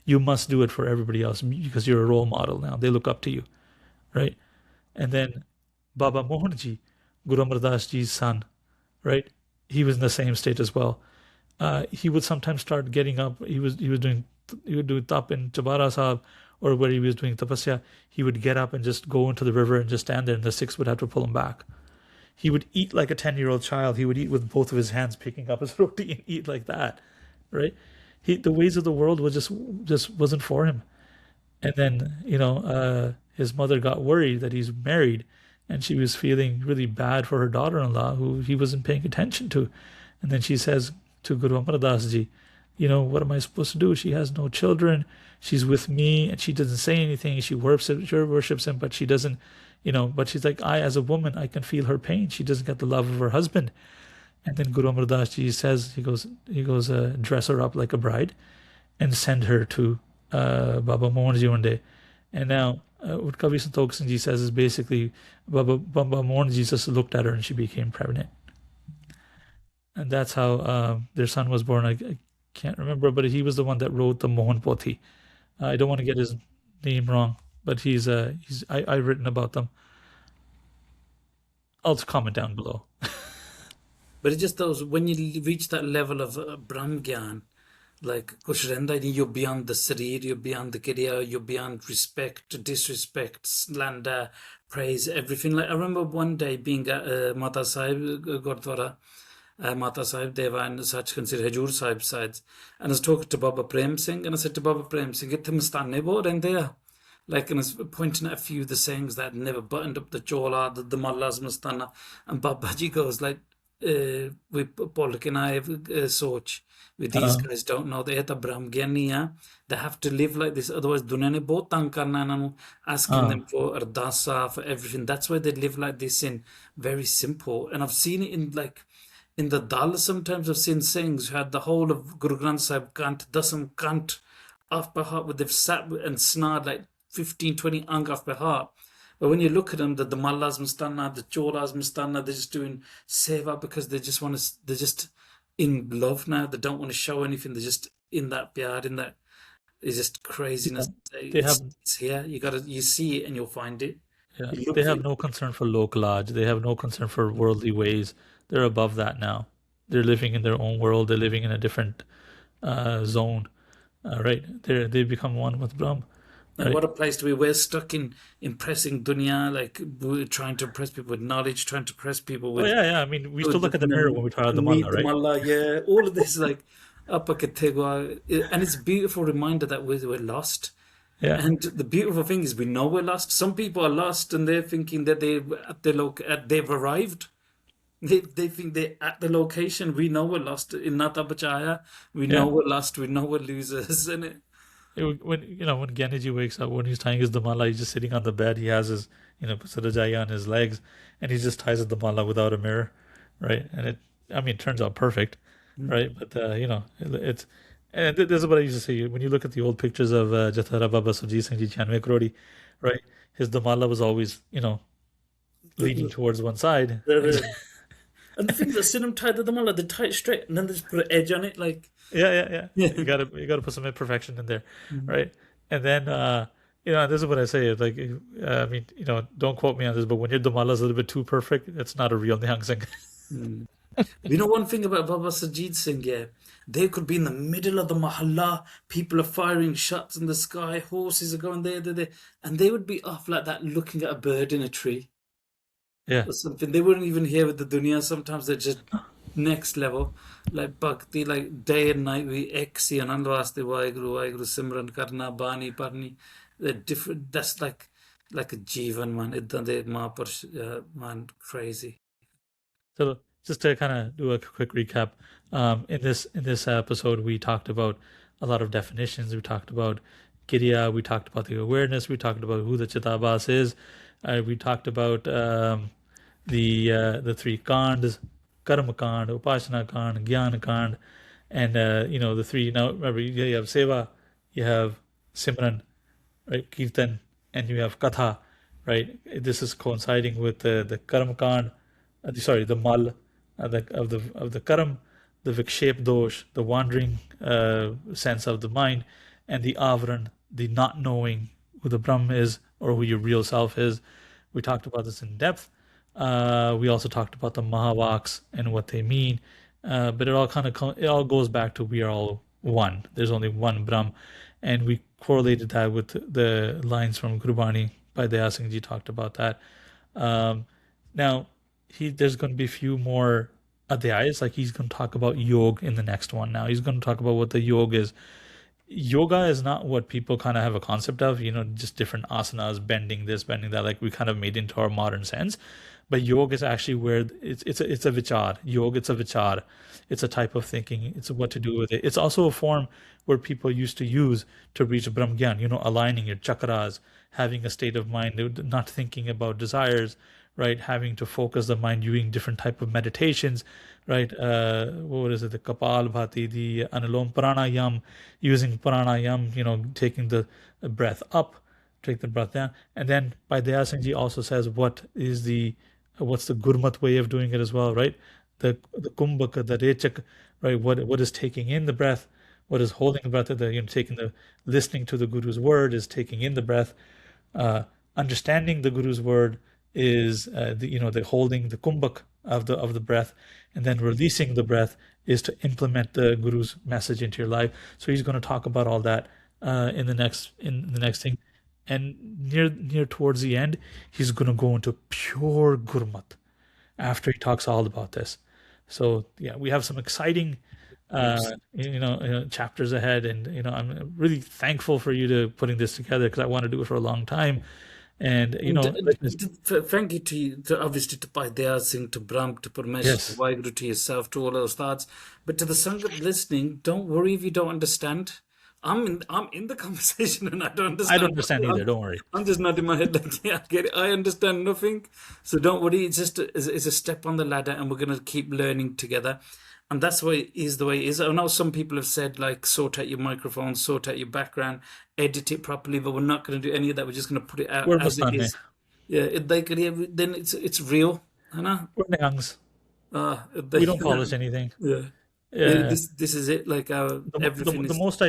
You must do it for everybody else because you're a role model now. They look up to you. Right? And then Baba Mohan Ji, Guru Amar Das Ji's son, right? He was in the same state as well. He would sometimes start getting up. He would do tap in Chabara Sahib, or where he was doing tapasya. He would get up and just go into the river and just stand there, and the Sikhs would have to pull him back. He would eat like a 10-year-old child. He would eat with both of his hands, picking up his roti and eat like that, right? The ways of the world was just wasn't for him. And then his mother got worried that he's married, and she was feeling really bad for her daughter-in-law, who he wasn't paying attention to. And then she says to Guru Amar Das Ji, what am I supposed to do? She has no children. She's with me, and she doesn't say anything. She worships him, but she doesn't, but she's like, as a woman, I can feel her pain. She doesn't get the love of her husband. And then Guru Amar Das Ji says, he goes, dress her up like a bride and send her to Baba Mohan Ji one day. And now, what Kavi Santokh Singh Ji says is basically, Baba Mohan Ji just looked at her and she became pregnant. And that's how their son was born. I can't remember, but he was the one that wrote the Mohan Pothi. I don't want to get his name wrong, but I've written about them. I'll comment down below.
But it's just those, when you reach that level of Brahm Gyan, like kuch rehanda nahi, you're beyond the sarir, you're beyond the kirya, you're beyond respect, disrespect, slander, praise, everything. Like I remember one day being at Mata Sahib Gurdwara, Mata Sahib Deva and Sachkhand Sri Hajur Sahib sides, and I was talking to Baba Prem Singh, and I said to Baba Prem Singh, "Itthe mastane bahut rehinde a." Like, and I was pointing at a few of the sayings that had never buttoned up the chola, the mallas mastana, and Baba Ji goes like, Pollock and I have soch with these
Uh,
guys don't know they have Braham Gyani hai. They have to live like this, otherwise दुनिया ने बहुत तंग करना है इन्हों, asking
uh,
them for ardasa, for everything. That's why they live like this, in very simple. And I've seen it in like in the Dal. Sometimes I've seen Singhs who had the whole of Guru Granth Sahib Kant, Dasam Kant off by heart, where they've sat and snarled like 15, 20 ang off by heart. But when you look at them, the Mallas Mustana, the Cholas Mustana, they're just doing seva because they just want to, they're just in love now. They don't want to show anything. They're just in that pyar, in that, it's just
yeah,
craziness.
they have
It's here. You see it and you'll find it.
yeah,
You look
they
for
have
it.
no concern for lokalaj. They have no concern for worldly ways. They're above that now. They're living in their own world. They're living in a different zone. Right? They become one with Brahm.
Like,
Right?
what a place to be. We're stuck in impressing dunya, like we're trying to impress people with knowledge, trying to impress people
Oh
with,
yeah, yeah. I mean, we still
with
look at the mirror when we try out the
meet
mullah,
the
right?
mullah. Yeah, all of this, like, upper Kategwa. And it's a beautiful reminder that we're lost.
Yeah,
And the beautiful thing is, we know we're lost. Some people are lost and they're thinking that they've arrived. They think they're at the location. We know we're lost. In Nata Bachaya, we know
yeah.
we're lost. We know we're losers. And
When when Gyaniji wakes up, when he's tying his damala, he's just sitting on the bed. He has his sarajaya on his legs, and he just ties his damala without a mirror, right? And it turns out perfect, right? But it's and this is what I used to say. When you look at the old pictures of Jathara Baba Surjit Singh Ji Chanwe Karodi, right? His damala was always leaning towards one side.
And the thing that sit them tied to the mullah, they tie it straight, and then they just put an edge on it, like
Yeah.
yeah.
You gotta put some imperfection in there, right? And then this is what I say. Like, don't quote me on this, but when your damala is a little bit too perfect, it's not a real Nihang Singh.
You know one thing about Baba Sajid Singh, yeah, they could be in the middle of the mahalla, people are firing shots in the sky, horses are going there, and they would be off like that, looking at a bird in a tree
Yeah,
or something. They wouldn't even hear with the dunya. Sometimes they're just next level, like bhakti, like day and night. We exi anand vaste Vaheguru Simran karna bani parni. They're different. That's like a jivan man. Idda de Mahapurush man, crazy.
so just to kind of do a quick recap, in this episode, we talked about a lot of definitions. We talked about Kirya. We talked about the awareness. We talked about who the Chitabas is. We talked about the three kands, Karma Kand, Upashna Kand, Gyan Kand, and the three. Now remember, you have Seva, you have Simran, right, Kirtan, and you have Katha, right. This is coinciding with the Karma Kand, the Mal, of the Karam, the Vikshep Dosh, the wandering sense of the mind, and the Avran, the not knowing who the Brahm is or who your real self is. We talked about this in depth. We also talked about the mahavaks and what they mean, but it all goes back to we are all one. There's only one Brahm, and we correlated that with the lines from Gurbani by Daya Singh Ji talked about that. Now, there's going to be a few more adhyayas, like he's going to talk about yoga in the next one. Now he's going to talk about what the yoga is. Yoga is not what people kind of have a concept of, just different asanas, bending this, bending that, like we kind of made into our modern sense. But yoga is actually where it's a vichar. Yoga, it's a vichar. It's a type of thinking. It's what to do with it. It's also a form where people used to use to reach Brahm Gyan, aligning your chakras, having a state of mind, not thinking about desires, right? Having to focus the mind, doing different type of meditations, right? What is it? The Kapal Bhati, the Anulom Pranayam, using Pranayam, taking the breath up, take the breath down. And then Bhai Daya Singh Ji also says what's the Gurmat way of doing it as well, right? The Kumbhaka, the Rechak, right? What is taking in the breath? What is holding the breath? Listening to the Guru's word is taking in the breath. Understanding the Guru's word is the holding the kumbhak of the breath, and then releasing the breath is to implement the Guru's message into your life. So he's going to talk about all that in the next thing, and near towards the end, he's going to go into pure Gurmat after he talks all about this. So yeah, we have some exciting chapters ahead, and I'm really thankful for you to putting this together because I want to do it for a long time. And
Thank you to you, obviously to Bhai Daya Singh, to Brahm, to Parmesh, to
yes,
Waheguru, to yourself, to all those thoughts. But to the Sangat listening, don't worry if you don't understand. I'm in the conversation and I don't
I don't
understand.
understand either. Don't worry.
I'm just nodding my head like, yeah, I get it. I understand nothing. So don't worry. It's a step on the ladder and we're going to keep learning together. And that's why it is the way it is. I know some people have said, like, sort out your microphone, sort out your background, edit it properly, but we're not going to do any of that. We're just going to put it out
We're
as it
Mustane.
is. Yeah, then it's real. You know?
We're Nangs. We
They,
don't polish anything.
yeah.
Yeah.
This is it. Like everything
The
is.
most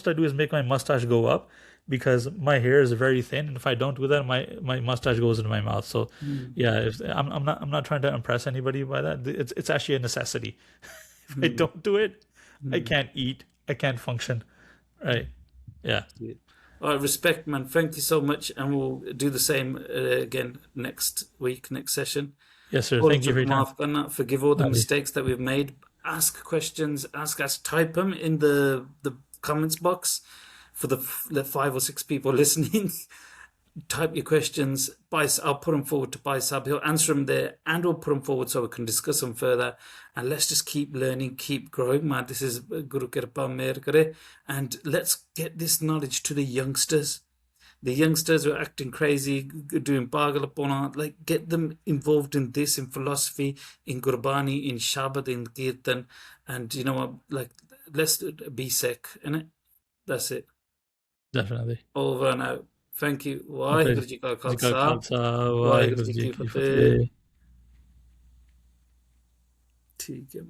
I do is make my mustache go up because my hair is very thin, and if I don't do that, my mustache goes into my mouth. So,
Mm,
yeah, I'm not trying to impress anybody by that. It's actually a necessity. If I
mm,
don't do it, I
mm.
can't eat. I can't function. Right? Yeah.
Yeah. All right, respect, man. Thank you so much, and we'll do the same again next week, next session.
Yes, sir. Thank you for
Political
your time.
maaf karna, forgive all the
Ali.
mistakes that we've made. Ask questions, ask us, type them in the comments box for the 5 or 6 people listening. Type your questions. I'll put them forward to Bhai Sab. He'll answer them there, and we'll put them forward so we can discuss them further. And let's just keep learning, keep growing, man. This is Guru Kirpa Mehr Kare, and let's get this knowledge to the youngsters. The youngsters who are acting crazy, doing Bhagalapona, like get them involved in this, in philosophy, in Gurbani, in Shabad, in Kirtan, and you know what, like let's be sick, innit? That's it.
Definitely.
Over and out. Thank you.
Okay.
Waheguru ji ਕਾ
ਜੀ ਕਾ
ਖਾਲਸਾ
ਖਾਲਸਾ
ਵਾਹਿਗੁਰੂ
ਵਾਹਿਗੁਰੂ
ਜੀ
ਜੀ
ਕੀ
ਕੀ
ਫਤਿਹ
ਫਤਿਹ
ਠੀਕ ਹੈ